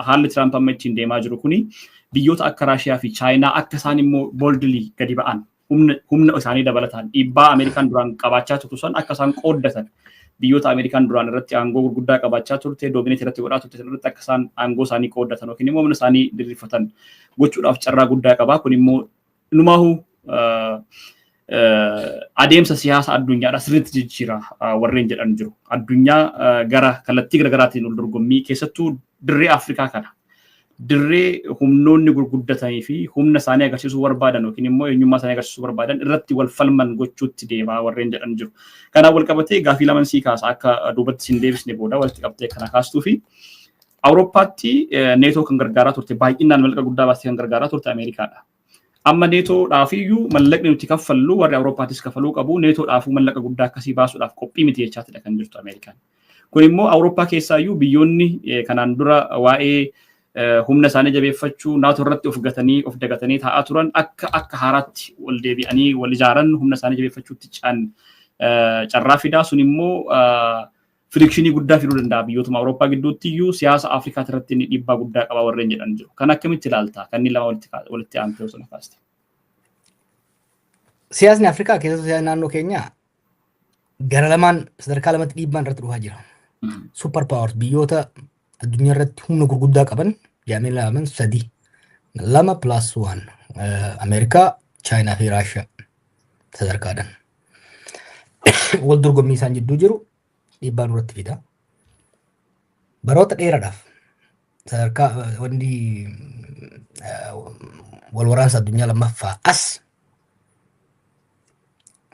haalli Trump amma ittiin deemaa jiru kuni biyyoota akka Raashiyaa fi Chaayinaa akka isaan immoo boldly gadi ba'an humna isaanii dabalataan dhiibbaa Ameerikaan duraan qabaachaa turtu san akka isaan qooddatan biyyoota Ameerikaan duraan irratti aangoo gurguddaa qabaachaa turte dominate irratti godhaa turte irratti akka isaan aangoo isaanii qooddatan yookiin immoo humna isaanii diriirfatan gochuudhaaf carraa guddaa qaba. Kun immoo numaahu adeemsa siyaasa addunyaadhaa sirriitti jijjiira warreen jedhan jiru. Addunyaa gara kallattii garaagaraatiin ol dorgommii keessattuu dirree Afrikaa kana. Dirree humnoonni gurguddatanii fi humna isaanii agarsiisuu barbaadan yookiin immoo eenyummaa isaanii agarsiisuu barbaadan irratti wal falman gochuutti deemaa warreen jedhan jiru. Kanaaf wal qabatee gaafii laman sii kaasa akka duubatti siin deebisne booda walitti qabtee kana kaastuu fi Awurooppaatti neetoo kan gargaaraa turte baay'inaan mallaqa guddaa baastee kan gargaaraa turte Ameerikaadha. Amma neetoodhaaf iyyuu mallaqni nuti kaffallu warri Awurooppaattis kaffaluu qabu neetoodhaafuu mallaqa guddaa akkasii baasuudhaaf qophii miti jechaatidha kan jirtu Ameerikaan. Kun immoo Awurooppaa keessaa iyyuu biyyoonni kanaan dura waa'ee humna isaanii jabeeffachuu naatoo irratti of dagatanii taa'aa turan akka haaraatti wal deebi'anii wal ijaaran humna isaanii jabeeffachuutti carraa fidaa sun immoo firikshinii guddaa fiduu danda'a biyyootuma Awurooppaa gidduutti iyyuu siyaasa Afrikaa irratti dhiibbaa guddaa qaba warreen jedhan jiru. Kan akkamitti ilaalta? Kan inni lama walitti aantee osoo nafaaste. Siyaasni Afrikaa keessattuu siyaasni naannoo keenyaa gara lamaan sadarkaa lamatti dhiibbaan irratti dhufaa jira. Super powers biyyoota addunyaa irratti humna gurguddaa qaban jaameen laman sadii 2+1 Ameerikaa, Chaayinaa fi Raashiyaa sadarkaadhaan. Wal dorgommii isaan jidduu jiru dhiibbaan irratti fida. Baroota dheeraadhaaf sadarkaa wanti wal waraansa addunyaa lammaffaa as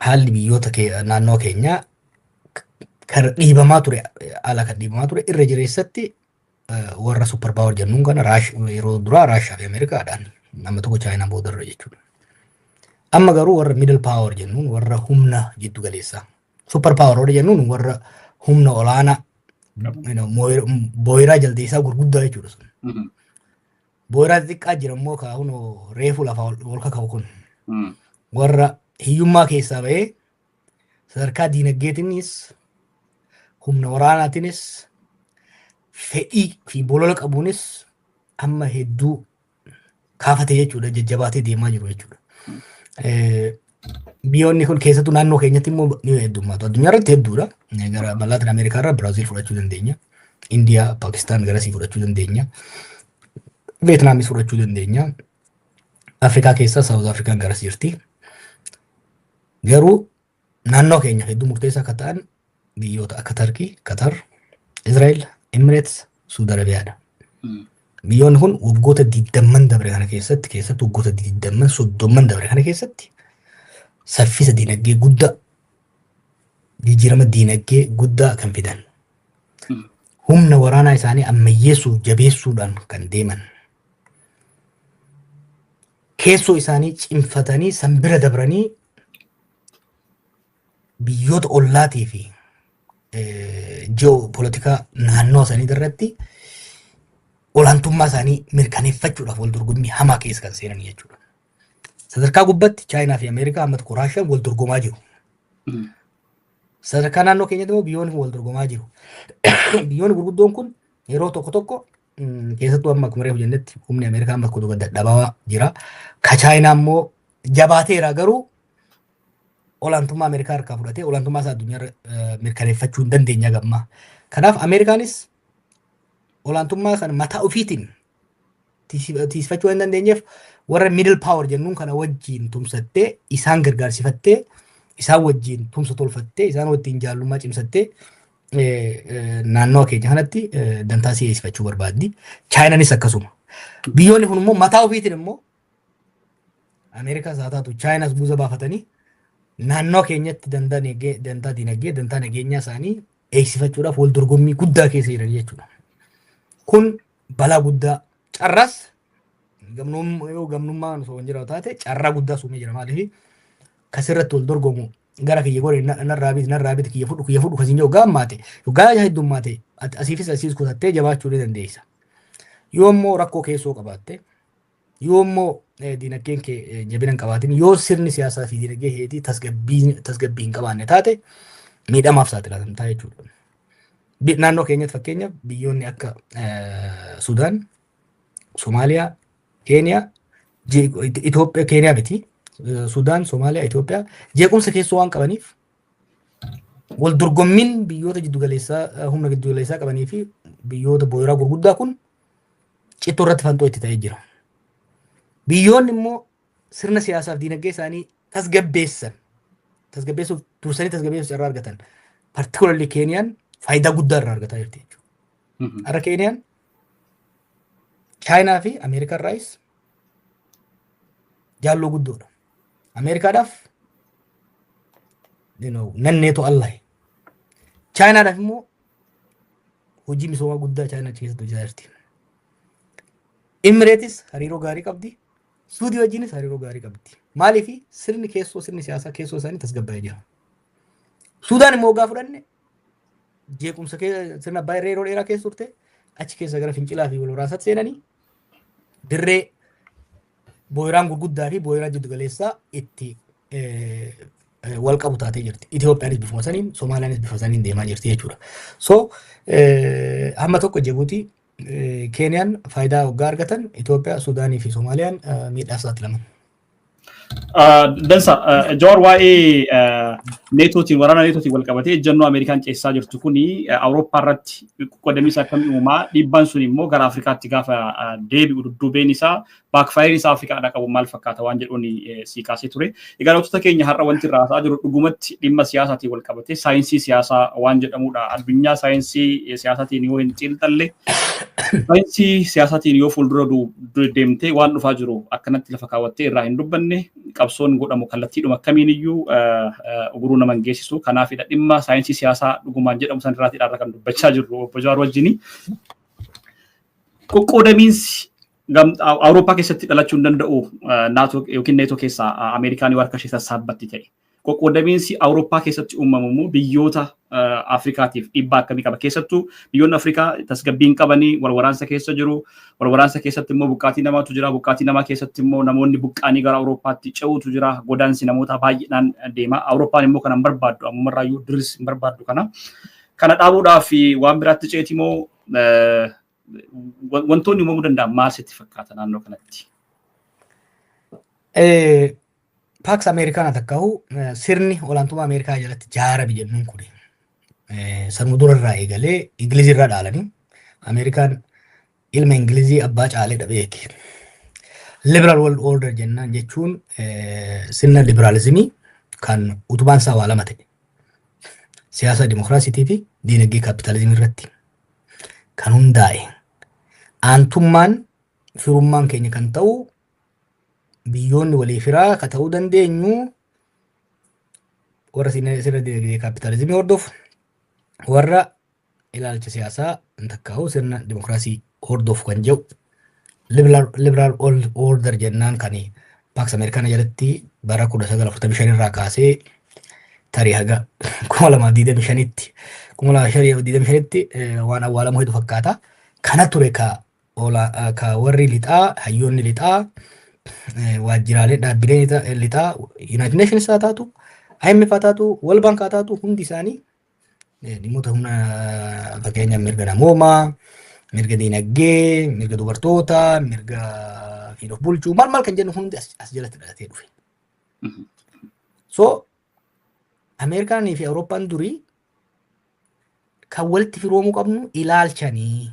haalli biyyoota naannoo keenyaa kan dhiibamaa ture ala kan dhiibamaa ture irra jireessatti warra super power jennuun kana yeroo duraa Raashiyaa fi Ameerikaadhaan nama tokko Chaayinaa boodarra jechuudha. Amma garuu warra middle power jennuun warra humna jiddu galeessaa. Super power warra jennuun warra humna olaanaa booyiraa jaldeessaa gurguddaa jechuudha sun. Booyiraa xixiqqaa jira immoo kaa'uun reefu lafa ol kaka'u kun warra hiyyummaa keessaa bahee sadarkaa diinagdeetiinis humna waraanaatiinis fedhii fi bolola qabuunis amma hedduu kaafate jechuudha jajjabaatee deemaa jiru jechuudha. Biyyoonni kun keessattuu naannoo keenyatti immoo ni heddummaatu. Addunyaa irratti hedduudha. Gara Laatin Ameerikaa irraa Biraaziil fudhachuu dandeenya. Indiyaa, Paakistaan garasii fudhachuu dandeenya. Veetnaamis fudhachuu dandeenya. Afrikaa keessaa Saawuz Afrikaan garasii jirti. Garuu naannoo keenya hedduu murteessaa akka ta'an biyyoota akka Tarkii, Qatar, Israa'el, Emirates, Suud Arabiyaadha. Biyyoonni kun waggoota 20 dabre kana keessatti keessattuu waggoota 30 dabre kana keessatti saffisa diinagdee guddaa jijjiirama diinagdee guddaa kan fidan. Humna waraanaa isaanii ammayyeessuuf jabeessuudhaan kan deeman. Keessoo isaanii cimfatanii sanbira dabranii biyyoota ollaatii fi ji'oopolitikaa naannoo isaanii irratti olaantummaa isaanii mirkaneeffachuudhaaf wal dorgommii hamaa keessa kan seenan jechuudha. Sadarkaa gubbatti Chaayinaa fi Ameerikaa amma tokko Raashiyaan wal dorgomaa jiru. Sadarkaa naannoo keenyatti immoo biyyoonni wal dorgomaa jiru. Biyyoonni gurguddoon kun yeroo tokko keessattuu amma akkuma reefu jennetti humni Ameerikaa amma tokko dadhabaa jira. Ka Chaayinaa immoo jabaateera garuu olaantummaa Ameerikaa harkaa fudhatee olaantummaa isaa addunyaa mirkaneeffachuu hin dandeenya gammaa. Kanaaf Ameerikaanis olaantummaa kana mataa ofiitiin tiisfachuu hin dandeenyeef warra middle power jennuun kana wajjiin tumsattee isaan gargaarsifattee isaan wajjiin tumsa tolfattee isaan wajjiin jaallummaa cimsattee naannoo keenya kanatti dantaa si'eessifachuu barbaaddi. Chaayinaanis akkasuma. Biyyoonni kun immoo mataa ofiitiin immoo Ameerikaas haa taatu Chaayinaas buusa baafatanii naannoo keenyatti dantaa diinagdee dantaa nageenyaa isaanii eegsifachuudhaaf wal dorgommii guddaa keessa jiran jechuudha. Kun balaa guddaa carras gamnummaan osoo hin jiraatu taate carraa guddaa suumee jira maaliif kasirratti wal dorgomu gara kiyya godhe narraa biti kiyya fudhu kasiin yoo gaammaate yookaan heddummaate asiifis asiis kutattee jabaachuu ni dandeessa. Yoo immoo rakkoo keessoo qabaatte yoo immoo diinagdeen kee jabina hin qabaatin yoo sirni siyaasaa fi diinagdee heetii tasgabbii hin qabaanne taate miidhamaaf saaxilamtaa jechuudha. Naannoo keenyatti fakkeenyaaf biyyoonni akka Sudaan, Somaaliyaa, Keeniyaa, Itoophiyaa, Keeniyaa miti. Sudaan, Somaaliyaa, Itoophiyaa jeequmsa keessoo waan qabaniif wal dorgommiin biyyoota humna giddugaleessaa qabanii fi biyyoota booyiraa gurguddaa kun cittoo irratti fantoo itti ta'ee jira. Biyyoonni immoo sirna siyaasaaf diinagdee isaanii tasgabbeessuuf dursanii tasgabbeessuuf irraa argatan. Particularly Keeniyaan faayidaa guddaa irraa argataa jirti jechuudha. Har'a Keeniyaan Chaayinaa fi Ameerikaan raayis jaalloo guddoodha. Ameerikaadhaaf nanneetoo Allah. Chaayinaadhaaf immoo hojii misoomaa guddaa Chaayinaa keessatti hojjetaa jirti. Imireetis hariiroo gaarii qabdi. Suudii wajjinis hariiroo gaarii qabdi. Maaliif sirni siyaasaa keessoo isaanii tasgabbaa'ee jira. Suudaan immoo hoggaa fudhanne jeequmsa sirna abbaa irree yeroo dheeraa keessa turte achi keessa gara fincilaa fi wal waraansaatti seenanii dirree booyiraan gurguddaa fi booyiraan jiddu galeessaa itti wal qabu taatee jirti. Itoophiyaanis bifuma saniin, Somaaliyaanis bifa saniin deemaa jirti jechuudha. So hamma tokko Jibuutii Keeniyaan faayidaa hoggaa argatan Itoophiyaa, Suudaanii fi Soomaaliyaan miidhaaf saaxilaman. Dansa Jawaar waa'ee neetootiin waraana neetootiin wal qabatee ejjennoo Ameerikaan ceessaa jirtu kuni Awurooppaa irratti qoqqoodamiinsa akkamii uumaa dhiibbaan sun immoo gara Afrikaatti gaafa deebi'u dudduubeen isaa baakfaayirii isaa Afrikaadhaa qabu maal fakkaata waan jedhuun sii kaasee ture. Egaa wantoota keenya har'a wanti irraa haasaa jiru dhugumatti dhimma siyaasaatiin wal qabatee saayinsii siyaasaa waan jedhamudha. Addunyaa saayinsii siyaasaatiin yoo hin xiinxalle saayinsii siyaasaatiin yoo fuuldura deemtee waan dhufaa jiru akkanatti lafa kaawwattee irraa hin dubbanne qabsoon godhamu kallattiidhuma akkamiin iyyuu uguruu nama hin geessisu. Kanaafidha dhimma saayinsii siyaasaa dhugumaan jedhamu san irraa kan dubbachaa jirru obbo Jawaar wajjini. Qoqqoodamiinsi Awurooppaa keessatti dhalachuu hin danda'u naatoo yookiin neetoo keessaa Ameerikaan harka ishee sassaabbatti ta'e. Qoqqoodamiinsi Awurooppaa keessatti uumamu immoo biyyoota Afrikaatiif dhiibbaa akkamii qaba. Keessattuu biyyoonni Afrikaa tasgabbiin qabanii wal waraansa keessa jiru. Wal waraansa keessatti immoo buqqaatii namaatu jira. Buqqaatii namaa keessatti immoo namoonni buqqaanii gara Awurooppaatti ce'uutu jira. Godaansi namoota baay'inaan deema. Awurooppaan immoo kana hin barbaaddu. Ammarraayyuu diris hin barbaaddu kana. Kana dhaabuudhaaf waan biraatti ceeti immoo wantoonni uumamuu danda'an maal sitti fakkaata naannoo kanatti? Paaks Ameerikaan takkaahu sirni olaantummaa Ameerikaa jalatti jaara biyyannuun kun sanuu durarraa eegalee Ingilizirraa dhaalanii Ameerikaan ilma Ingilizii abbaa caalee dhabeeki. Liberal world order jennaan jechuun sirna liberaalizimii kan utubaan isaa waa lama ta'e. Siyaasa dimokiraasiitii fi diinagdee kaapitaalizimii irratti kan hundaa'e. Aantummaan firummaan keenya kan ta'u biyyoonni walii firaa ka ta'uu dandeenyu warra sirna diinagdee kaapitaalizimii hordofu warra ilaalcha siyaasaa takkaahu sirna dimokiraasii hordofu kan jedhu liberal order jennaan kan Paaks Ameerikaan jalatti bara 1945 irraa kaasee tarii haga 2025tti 2025tti waan awwaalamu hedduu fakkaata. Kana ture ka warri lixaa hayyoonni lixaa waajjiraalee dhaabbilee lixaa United Nations haa taatu, IMF haa taatu, World Bank haa taatu hundi isaanii dhimmoota humna fakkeenyaaf mirga namoomaa, mirga diinagdee, mirga dubartootaa, mirga fiin of bulchuu maal kan jennu hundi as jalatti dhalatee dhufe. So Ameerikaanii fi Awurooppaan durii kan walitti firoomuu qabnu ilaalchanii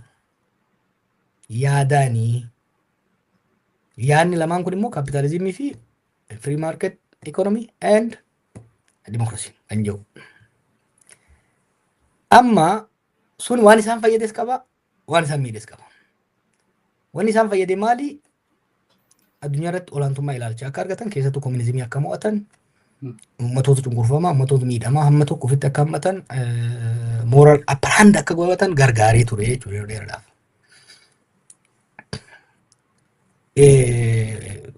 yaadanii yaadni lamaan kun immoo kaapitaalizimii fi free market economy and democracy kan jedhu. Amma sun waan isaan fayyades qaba, waan isaan miidhes qaba. Wanni isaan fayyade maali? Addunyaa irratti olaantummaa ilaalcha akka argatan keessattuu koominizimii akka mo'atan ummatoota cunqurfamaa, ummatoota miidhamaa hamma tokko ofitti akka hammatan moral upper hand akka godhatan gargaaree ture jechuudha yeroo dheeraadhaaf.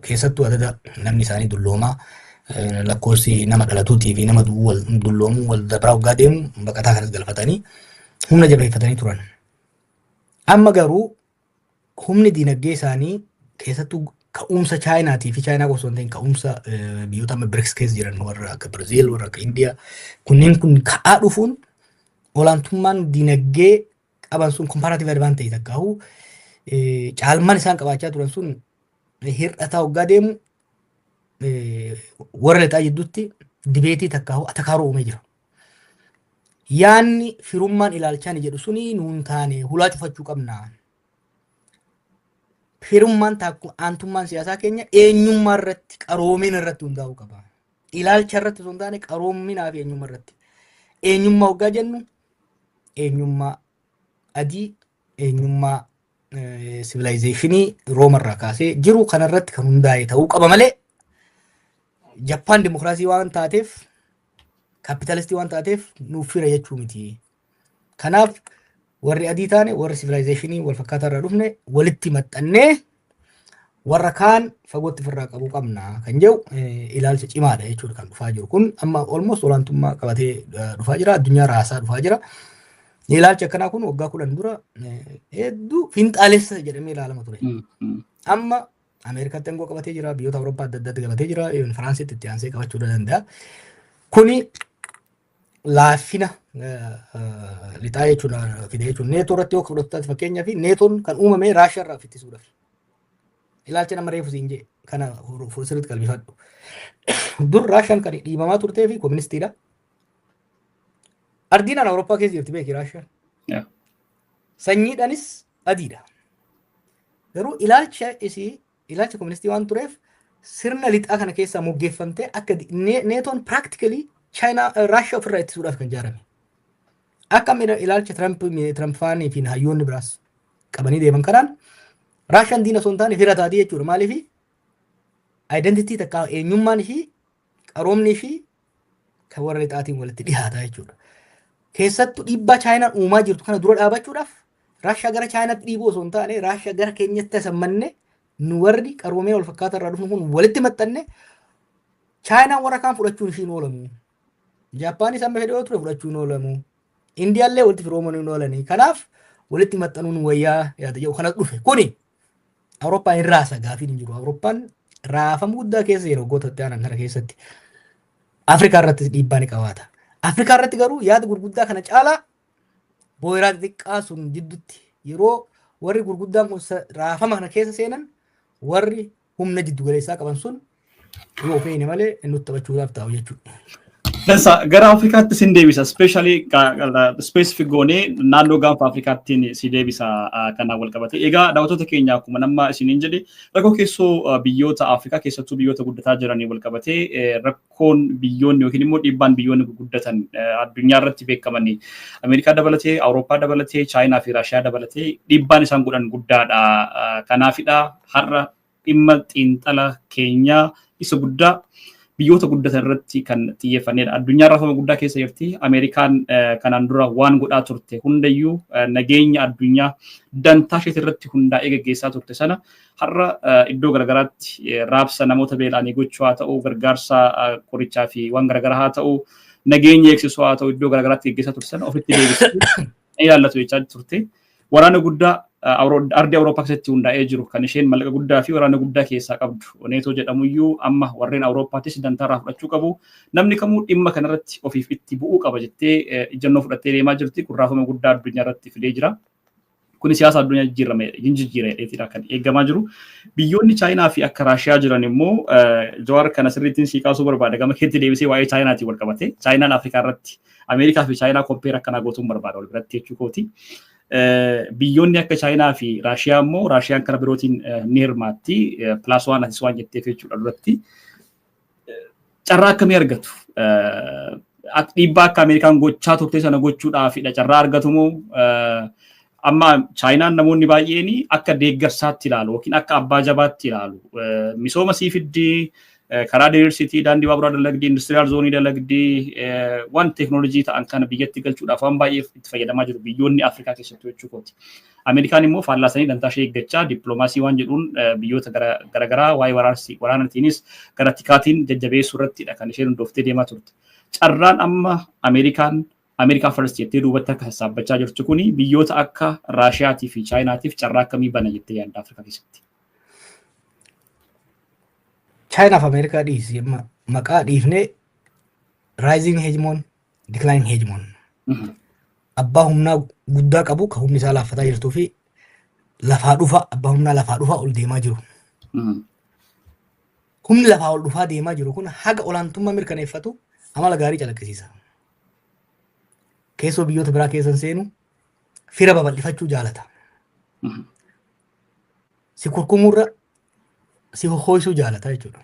Keessattuu adada namni isaanii dulloomaa lakkoofsi nama dhalatuutii fi nama dulloomuu wal dabraa waggaa deemu baqataa kanas galfatanii humna jabeeffatanii turan. Amma garuu humni diinagdee isaanii keessattuu ka'umsa Chaayinaatii fi Chaayinaa osoo hin ta'in ka'umsa biyyoota amma BRICS keessa jiran warra akka Biraziil, warra akka Indiyaa kunneen kun ka'aa dhufuun olaantummaan diinagdee qaban sun comparative advantage takkaahu caalmaan isaan qabaachaa turan sun hir'ataa waggaa deemu warra lixaa jidduutti dibeetii takkaahu atakaaruu uumee jira. Yaanni firummaan ilaalchaan jedhu suni nuun taane hulaa cufachuu qabna. firummaan taakku aantummaan siyaasaa keenya eenyummaa irratti qaroomina irratti hundaa'uu qaba. Ilaalcha irratti osoo hin taane qaroominaa fi eenyummaa irratti. Eenyummaa hoggaa jennu eenyummaa adii, eenyummaa sivilaayizeeshinii roomarraa kaasee jiru kanarratti kan hundaa'e ta'uu qaba malee Jappaan dimokiraasii waan taateef kaapitaalistii waan taateef nuuf fira jechuu miti. Kanaaf warri adii taane warri sivilaayizeeshinii wal fakkaataa irraa dhufne walitti maxxannee warra kaan fagootti ofirraa qabuu qabna kan jedhu ilaalcha cimaadha jechuudha kan dhufaa jiru. Kun amma almost olaantummaa qabatee dhufaa jira. Addunyaa raasaa dhufaa jira. Ilaalcha akkanaa kun waggaa 10 dura hedduu finxaalessa jedhamee ilaalama ture. Amma Ameerikaatti aangoo qabatee jira. Biyyoota Awurooppaa adda addaatti qabatee jira. Firaansitti itti aansee qabachuu danda'a. Kuni laafina lixaa jechuudha fide jechuudha. Neetoo irratti yoo fudhataatti fakkeenyaa fi neetoon kan uumame Raashiyaa irraa ittisuudhaaf. Ilaalcha nama reefu siin jee kana sirriitti qalbifadhu. Dur Raashiyaan kan dhiibamaa turtee fi kooministiidha. Ardiinaan Awurooppaa keessa jirti beeki Raashiyaan. Sanyiidhaanis adiidha. Garuu ilaalcha kooministii waan tureef sirna lixaa kana keessaa moggeeffamtee akka neetoon practically Raashiyaa ofirraa ittisuudhaaf kan ijaarame. Akka ilaalcha Tirampfaanii fi hayyoonni biraas qabanii deeman kanaan Raashiyaan diina osoo hin taane fira taatii jechuudha. Maaliif identitii takka eenyummaan ishii qaroomni ishii kan warra lixaatiin walitti dhihaataa jechuudha. Keessattuu dhiibbaa Chaayinaan uumaa jirtu kana dura dhaabachuudhaaf Raashiyaa gara Chaayinaatti dhiibuu osoo hin taane Raashiyaa gara keenyatti asammanne nu warri qaroomina wal fakkaataa irraa dhufnu kun walitti maxxanne Chaayinaan warra kaan fudhachuun ishiin oolamu. Jaappaanis amma fedhee ture fudhachuun oolamu. Indiyaallee walitti firooman hin oolanii. Kanaaf walitti maxxanuun wayyaa yaada jedhu kanas dhufe. Kuni Awurooppaan hin raasa gaafiin hin jiru. Awurooppaan raafama guddaa keessa yeroo waggoota itti aanan kana keessatti Afrikaa irratti dhiibbaa ni qabaata. Afrikaa irratti garuu yaada gurguddaa kana caalaa booyiraa xixiqqaa sun jidduutti yeroo warri gurguddaan kun raafama kana keessa seenan warri humna jiddu galeessaa qaban sun yoo feene malee nutti taphachuudhaaf taa'u jechuudha. Gara Afrikaatti sin deebisa, especially specific goonee naannoo gaanfa Afrikaattiin si deebisa kanaan wal qabate. Egaa daawwattoota keenya akkuma nama isiniin jedhe rakkoo keessoo biyyoota Afrikaa keessattuu biyyoota guddataa jiranii wal qabate rakkoon biyyoonni yookiin immoo dhiibbaan biyyoonni guddatan addunyaa irratti beekamanii Ameerikaa dabalatee, Awurooppaa dabalatee, Chaayinaa fi Raashiyaa dabalatee dhiibbaan isaan godhan guddaadha. Kanaafidha har'a dhimma xiinxala keenyaa isa guddaa biyyoota guddatan irratti kan xiyyeeffannedha. Addunyaa raafama guddaa keessa jirti. Ameerikaan kanaan dura waan godhaa turte hundayyuu nageenya addunyaa dantaa isheetii irratti hundaa'ee gaggeessaa turte sana har'a iddoo garagaraatti raabsa namoota beela'anii gochuu haa ta'u, gargaarsa qorichaa fi waan garagaraa haa ta'u, nageenya eegsisuu haa ta'u iddoo garagaraatti gaggeessaa turte sana ofitti deebisuu ilaallatu jechaa turte. Waraana guddaa ardii Awurooppaa keessatti hundaa'ee jiru kan isheen mallaqa guddaa fi waraana guddaa keessaa qabdu neetoo jedhamuyyuu amma warreen Awurooppaattis dantaarraa fudhachuu qabu. Namni kamuu dhimma kanarratti ofiif itti bu'uu qaba jettee ijannoo fudhattee deemaa jirti. Kun raafama guddaa addunyaa irratti fidee jira. Kun siyaasa addunyaa jijjiirameedha kan eegamaa jiru. Biyyoonni Chaayinaa fi akka Raashiyaa jiran immoo Jawaar kana sirriittiin sii kaasuu barbaada. Gama keetti deebisee waa'ee Chaayinaatiin wal qabate. Chaayinaan Afrikaa irratti Ameerikaa fi Chaayinaa kompeer akkanaa gootuun barbaada wal biratti jechuu kooti. Biyyoonni akka Chaayinaa fi Raashiyaa immoo Raashiyaan kana birootiin ni hirmaatti. Pilaas waan asis waan jetteef jechuudha duratti. Carraa akkamii argatu? Dhiibbaa akka Ameerikaan gochaa turte sana gochuudhaafidha. Carraa argatu moo amma Chaayinaan namoonni baay'een akka deeggarsaatti ilaalu yookiin akka abbaa jabaatti ilaalu. Misooma sii fiddii karaa diriirsitii daandii baaburaa dalagdii industiriyaal zoonii dalagdii waan teeknoolojii ta'an kana biyyatti galchuudhaaf waan baay'ee itti fayyadamaa jiru biyyoonni Afrikaa keessattuu jechuu kooti. Ameerikaan immoo faallaasanii dantaa ishee eeggachaa dippiloomaasii waan jedhuun biyyoota garaagaraa waa'ee waraanatiinis gara tikaatiin jajjabeessuu irrattidha kan isheen hundooftee deemaa turte. Carraan amma Ameerikaa first jettee duubatti akka sassaabbachaa jirtu kuni biyyoota akka Raashiyaatii fi Chaayinaatiif carraa akkamii bana jettee yaadda Afrikaa keessatti? Chaayinaa fi Ameerikaa dhiisi maqaa dhiifnee rising hegemon, declining hegemon. Abbaa humnaa guddaa qabu kan humni isaa laaffataa jirtuu fi abbaa humnaa lafaa dhufaa ol deemaa jiru. Humni lafaa ol dhufaa deemaa jiru kun haga olaantummaa mirkaneeffatu amala gaarii calaqqisiisa. Keessoo biyyoota biraa keessan seenu fira babal'ifachuu jaalata. si kurkumurra si hohoisuu jaalata jechuudha.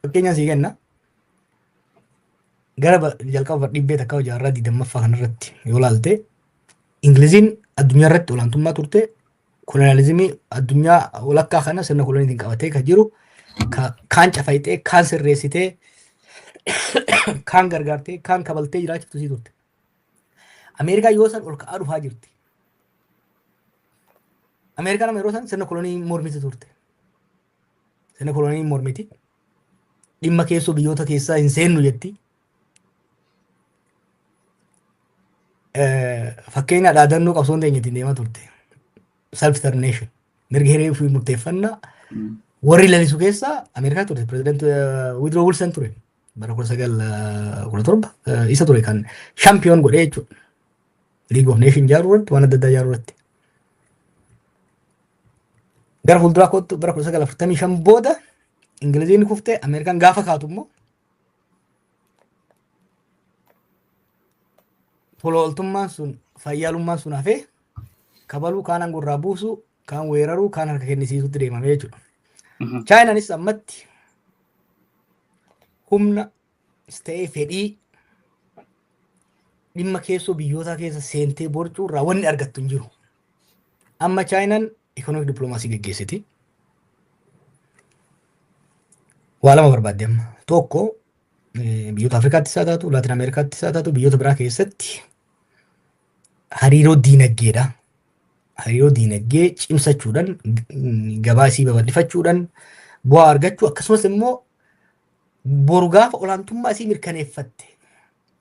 Fakkeenya sii kenna gara jalqaba dhibbee takka jaarraa 20ffaa kanarratti yoo ilaalte Ingiliziin addunyaa irratti olaantummaa turte kolonializimii addunyaa walakkaa kana sirna koloniitiin qabatee kan jiru kaan cafayitee kaan sirreessitee kaan gargaartee kaan kabaltee jiraachiftu sii turte. Ameerikaa yoo san ol ka'aa dhufaa jirti. Ameerikaan amma yeroo san sirna kolonii mormiti turte. Sirna kolonii mormiti. Dhimma keessoo biyyoota keessaa hin seennu jetti. Fakkeenya dhaadannoo qabsoon teenyetiin deemaa turte. Self determination. Mirga hiree ofii murteeffannaa warri lalisu keessaa Ameerikaa turte. Pirezidaanti Woodrow Wilson ture. Bara 1917 isa ture kan shaampiyoon godhee jechuudha. League of Nations ijaaruu irratti waan adda addaa ijaaruu irratti. Gara fuulduraa kootti bara 1945 booda Ingiliziin kuftee Ameerikaan gaafa kaatu immoo tolooltummaan sun fayyaalummaan sun hafee kabaluu kaan angorraa buusu kaan weeraruu kaan harka kennisiisutti deemame jechuudha. Chaayinaanis ammatti humna ta'ee fedhii dhimma keessoo biyyoota keessa seentee borcuu irraa wanni argattu hin jiru. Amma Chaayinaan ikonoomik dippiloomaasii geggeessiti. Waa lama barbaadde amma. Tokko biyyoota Afrikaattis haa taatu, Laatin Ameerikaattis haa taatu, biyyoota biraa keessatti hariiroo diinaggeedha. Hariiroo diinaggee cimsachuudhaan gabaa isii babal'ifachuudhaan bu'aa argachuu akkasumas immoo boru gaafa olaantummaa isii mirkaneeffatte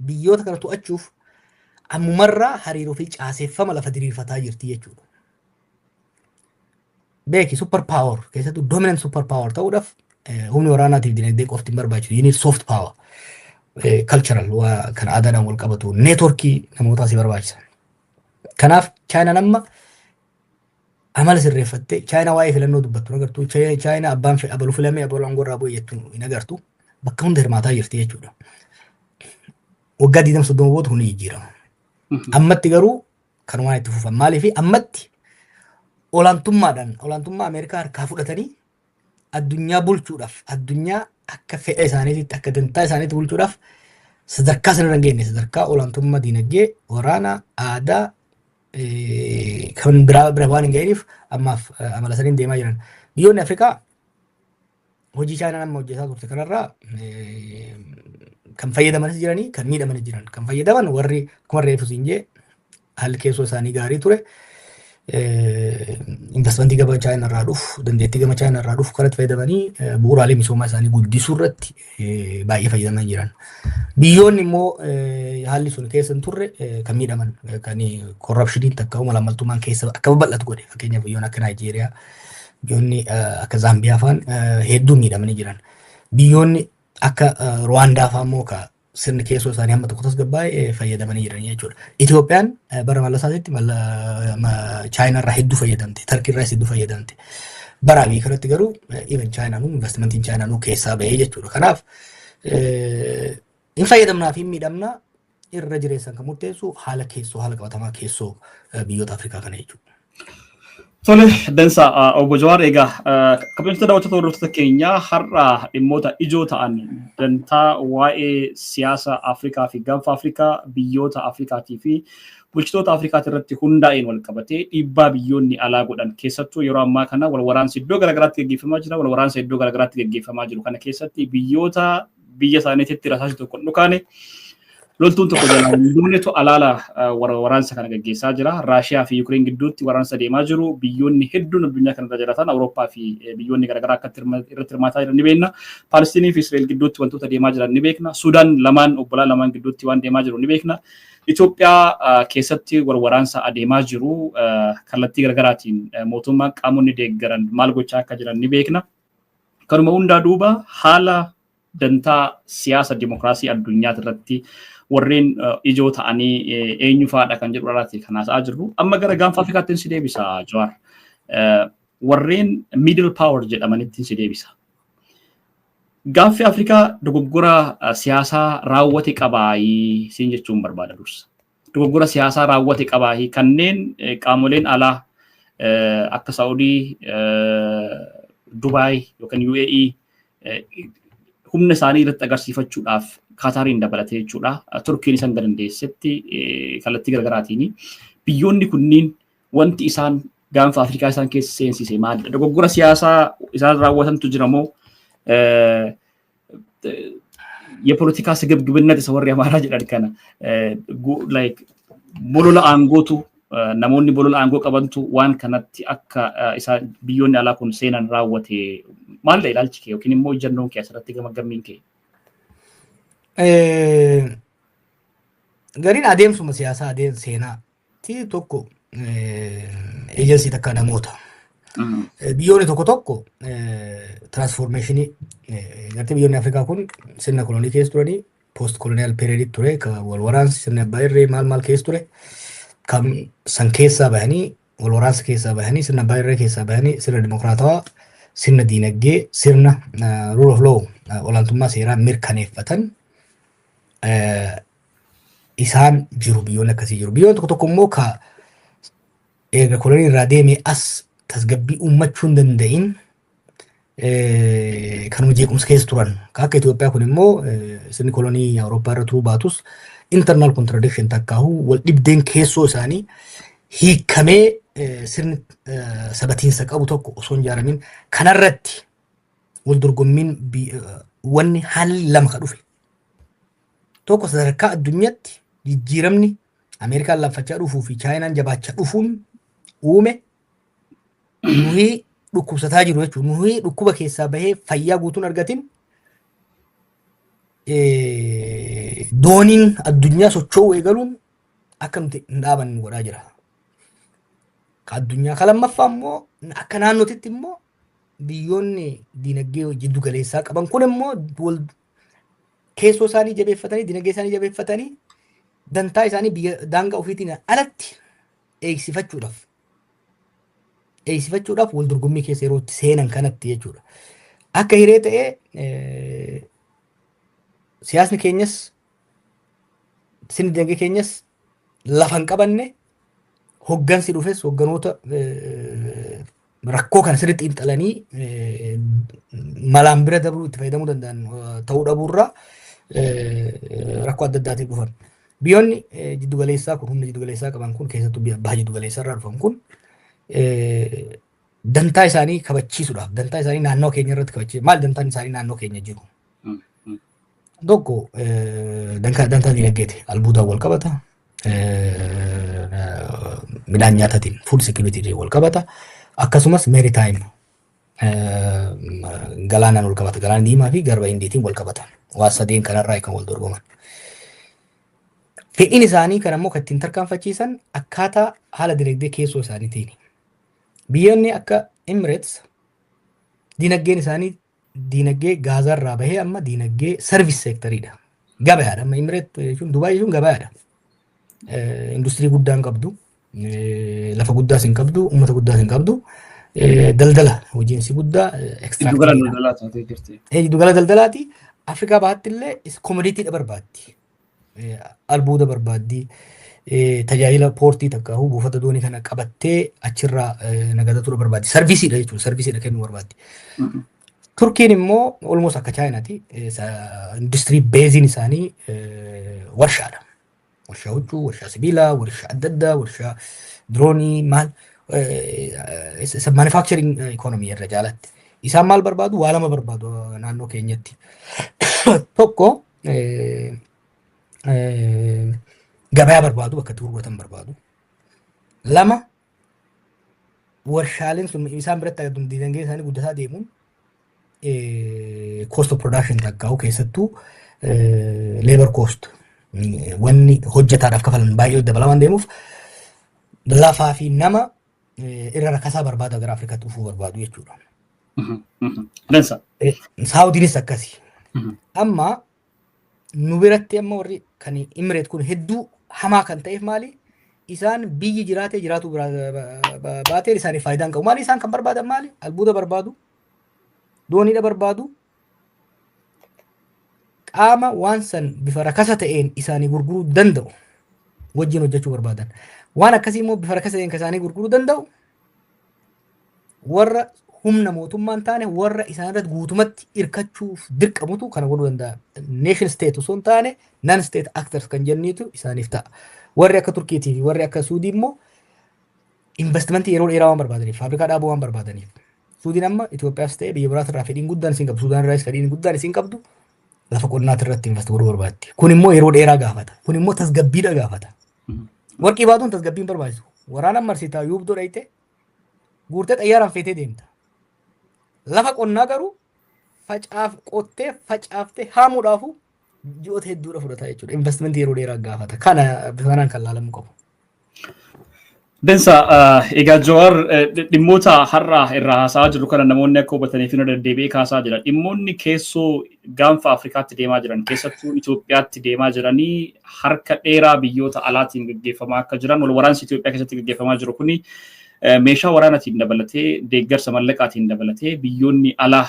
biyyoota kana to'achuuf ammumarraa hariiroo fi caaseeffama lafa diriirfataa jirti jechuudha. Beeki super power keessattuu dominant super power ta'uudhaaf humni waraanaatiif dinagdee qofti hin barbaachisu. You need soft power. Cultural waa kan aadaadhaan wal qabatu neetworkii namootaa si barbaachisa. Kanaaf Chaayinaan amma amala sirreeffattee Chaayinaa waa'ee filannoo dubbattu agartu. Chaayinaa abbaan abaluu filamee abaluu angorraa bu'e jettu hin agartu. Bakka hunda hirmaataa jirti jechuudha. Waggaa 20-30 booda huni jijjiirama. Ammatti garuu kan waan itti fufan maaliif ammatti olaantummaa Ameerikaa harkaa fudhatanii addunyaa bulchuudhaaf addunyaa akka fedha isaaniitti akka dantaa isaaniitti bulchuudhaaf sadarkaa sanarra hin geenye sadarkaa olaantummaa diinagdee waraanaa aadaa kan biraa waan hin ga'iniif ammaaf amala saniin deemaa jiran. Biyyoonni Afrikaa hojii Chaayinaan amma hojjetaa turte kanarraa kan fayyadamanis jiranii kan miidhamanis jiran. Kan fayyadaman warri akkuma reefu siin jee haalli keessoo isaanii gaarii ture. Investmentii gama Chaayinaa irraa dhufu dandeettii gama Chaayinaa irraa dhufu kanatti fayyadamanii bu'uuraalee misoomaa isaanii guddisuu irratti baay'ee fayyadamaa jiran. Biyyoonni immoo haalli sun keessa hin turre kan miidhaman kan korrapshiniin takka malaammaltummaan keessa akka babal'atu godhe fakkeenyaaf biyyoonni akka Naayijeeriyaa biyyoonni akka Zaambiyaa fa'aan hedduun miidhamanii jiran. Biyyoonni akka Ruwaandaa fa'aa immoo sirni keessoo isaanii hamma tokko tasgabbaa'ee fayyadamanii jiran jechuudha. Itoophiyaan bara mallasaatitti Chaayinaa irraa hedduu fayyadamte, Tarkii irraa hedduu fayyadamte. Bara Abiy kanatti garuu even Chaayinaanuu investimentiin Chaayinaanuu keessaa bahee jechuudha. Kanaaf hin fayyadamnaa fi hin miidhamnaa irra jireessan kan murteessu haala keessoo haala qabatamaa keessoo biyyoota Afrikaa kana jechuudha. Tole dansa obbo Jawaar egaa kabajamtoota daawwattoota hordoftoota keenyaa har'a dhimmoota ijoo ta'an dantaa waa'ee siyaasa Afrikaa fi gaanfa Afrikaa biyyoota Afrikaatii fi bulchitoota Afrikaa irratti hundaa'een wal qabatee dhiibbaa biyyoonni alaa godhan keessattuu yeroo ammaa kana wal waraansi iddoo garaagaraatti gaggeeffamaa jira. Wal waraansa iddoo garaagaraatti gaggeeffamaa jiru kana keessatti biyyoota biyya isaaniitti rasaasa tokko hin dhukaane loltuun tokko jalaan duunetu alaala waraansa kana gaggeessaa jira. Raashiyaa fi Yuukireen gidduutti waraansa deemaa jiru. Biyyoonni hedduun addunyaa kanarra jiraatan Awurooppaa fi biyyoonni garaagaraa akka irratti hirmaataa jiran ni beekna. Paalestinii fi Israa'el gidduutti wantoota deemaa jiran ni beekna. Sudaan lamaan obbolaa lamaan gidduutti waan deemaa jiru ni beekna. Itoophiyaa keessatti wal waraansa adeemaa jiru kallattii garaagaraatiin mootummaan qaamonni deeggaran maal gochaa akka jiran ni beekna. Kanuma hundaa duuba haala dantaa siyaasa dimokiraasii addunyaa irratti warreen ijoo ta'anii eenyu fa'aadha kan jedhu irratti kan haasa'aa jirru. Amma gara gaanfa Afrikaatti si deebisa Jawaar. Warreen middle power jedhamanitti si deebisa. Gaanfi Afrikaa dogoggora siyaasaa raawwate qabaayii siin jechuun barbaada dursa. Dogoggora siyaasaa raawwate qabaayii kanneen qaamoleen alaa akka Saawudii, Dubaay yookaan UAE humna isaanii irratti agarsiifachuudhaaf Kaataariin dabalatee jechuudha. Turkiin isaan dandeessetti kallattii garaagaraatiin biyyoonni kunniin wanti isaan gaanfa Afrikaa isaan keessa seensise maalidha? Dogoggora siyaasaa isaan raawwatantu jira moo የፖለቲካ ስግብግብነት ሰወር ያማራ ጅራድ ከነ ላይክ ቦሎላ አንጎቱ namoonni bolola aangoo qabantu waan kanatti akka isa biyyoonni alaa kun seenan raawwate maal ilaalchi kee yookiin immoo ijannoon kee asirratti gamaggammiin kee? Gariin adeemsuma siyaasaa adeemsa seenaa ti tokko eejansii takka namoota. Biyyoonni tokko tokko transformationii gartee biyyoonni Afrikaa kun sirna kolonii keessa turanii post colonial period ture ka wal waraansi sirna abbaa irree maal keessa ture. Kam san keessaa bahanii wal waraansa keessaa bahanii sirna abbaa irree keessaa bahanii sirna dimokiraatawaa sirna diinagdee sirna rule of law olaantummaa seeraa mirkaneeffatan isaan jiru biyyoonni akkasii jiru. Biyyoonni tokko tokko immoo ka eega kolonii irraa deemee as tasgabbii uummachuu hin danda'in kanuma jeequmsa keessa turan. Akka Itoophiyaa kun immoo sirni kolonii Awurooppaa irra turuu baatus internal contradiction takkaahu wal dhibdeen keessoo isaanii hiikamee sirni sabatiinsa qabu tokko osoo hin ijaaramin kanarratti wal dorgommiin wanni haalli lama ka dhufe. Tokko sadarkaa addunyaatti jijjiiramni Ameerikaan laaffachaa dhufuu fi Chaayinaan jabaachaa dhufuun uume nuyi dhukkubsataa jiru jechuudha. Nuyi dhukkuba keessaa bahee fayyaa guutuun argatin dooniin addunyaa socho'uu eegaluun akka nuti hin dhaabanne godhaa jira. Ka addunyaa ka lammaffaa immoo akka naannootitti immoo biyyoonni diinagdee jiddu galeessaa qaban kun immoo keessoo isaanii jabeeffatanii diinagdee isaanii jabeeffatanii dantaa isaanii biyya daangaa ofiitiin alatti eegsifachuudhaaf wal dorgommii keessa yeroo itti seenan kanatti jechuudha. Akka hiree ta'ee siyaasni keenyas sirni dinagdee keenyas lafa hin qabanne hoggansi dhufes hogganoota rakkoo kana sirriitti xiinxalanii malaan bira dabruu itti fayyadamuu danda'an ta'uu dhabuurraa rakkoo adda addaatiif dhufan. Biyyoonni jiddugaleessaa kun humna jiddugaleessaa qaban kun keessattuu baha jiddugaleessaa irraa dhufan kun dantaa isaanii kabachiisuudhaaf dantaa isaanii naannoo keenya irratti kabachiisu maal dantaan isaanii naannoo keenya jiru. Tokko dantaa diinagdeeti albuudaan wal qabata midhaan nyaataatiin food security wal qabata akkasumas maritime galaanaan wal qabata galaana diimaa fi garba indiitiin wal qabata waan sadeen kanarraa kan wal dorgoman. Fedhiin isaanii kan ammoo kan ittiin tarkaanfachiisan akkaataa haala dinagdee keessoo isaaniitiin. Biyyoonni akka Emirates dinagdeen isaanii dinagdee gaazarraa bahee amma dinagdee service sectoriidha. Gabaadha. Amma Emirates jechuun Dubaay jechuun gabaadha. Industirii guddaa hin qabdu. Lafa guddaas hin qabdu. Uummata guddaas hin qabdu. Daldala hojiinsi guddaa giddugala daldalaati. Afrikaa bahaatti illee komodiitiidha barbaaddi. Albuuda barbaaddi. Tajaajila poortii takkaahu buufata doonii kana qabattee achirraa nagadatu barbaaddi. Sarviisiidha jechuudha. Sarviisiidha kennuu barbaaddi. Turkiin immoo almost akka Chaayinaati. Industirii beeziin isaanii warshaadha. Warshaa huccuu, warshaa sibiilaa, warshaa adda addaa, warshaa diroonii maal manufacturing economy irra jaalatti. Isaan maal barbaadu? Waa lama barbaadu naannoo keenyatti. Tokko gabaa barbaadu bakka itti gurguratan barbaadu. Lama warshaaleen sun isaan biratti dinagdee isaanii guddataa deemuun cost of production takkaa'u keessattuu labor cost wanni hojjetaadhaaf kafalan baay'ee dabalamaan deemuuf lafaa fi nama irra rakkasaa barbaada gara Afrikaatti dhufuu barbaadu jechuudha. Saawudiinis akkasii. Amma nu biratti amma warri kan Emirates kun hedduu hamaa kan ta'eef maali? Isaan biyyi jiraatee jiraatu baatee isaaniif faayidaa hin qabu. Maali isaan kan barbaadan maali? Albuuda barbaadu, dooniidha barbaadu, qaama waan san bifa rakasa ta'een isaanii gurguruu danda'u wajjin hojjechuu barbaadan. Waan akkasii immoo bifa rakasa ta'een kan isaanii gurguruu danda'u warra humna mootummaan taane warra isaan irratti guutumatti hirkachuuf dirqamutu kana godhuu danda'a. Nation state osoo hin taane non state actors kan jenniitu isaaniif ta'a. Warri akka Turkiitii fi warri akka Suudii immoo investimentii yeroo dheeraa waan barbaadaniif faabrikaa dhaabuu waan barbaadaniif. Suudiin amma Itoophiyaas ta'e biyya biraas irraa fedhiin guddaan isin qabdu. Suudaan irraas fedhiin guddaan isin qabdu lafa qonnaati irratti invest godhuu barbaaddi. Kun immoo yeroo dheeraa gaafata. Kun immoo tasgabbiidha gaafata. Warqii baatuun tasgabbiin barbaachisu. Waraana marsitaa yuubdoo dhayite guurtee xayyaaraan feetee deemta. Lafa qonnaa garuu qottee facaaftee haamuudhaafu ji'oota hedduudha fudhata jechuudha. Investimentii yeroo dheeraa gaafata. Kana bifanaan kan laalamuu qabu. Densa egaa Jawaar dhimmoota har'a irraa haasa'aa jiru kana namoonni akka hubataniif nu deddeebi'ee kaasaa jira. Dhimmoonni keessoo gaanfa Afrikaatti deemaa jiran keessattuu Itoophiyaatti deemaa jiranii harka dheeraa biyyoota alaatiin gaggeeffamaa akka jiran wal waraansi Itoophiyaa keessatti gaggeeffamaa jiru kuni meeshaa waraanaatiin dabalatee deeggarsa mallaqaatiin dabalatee biyyoonni alaa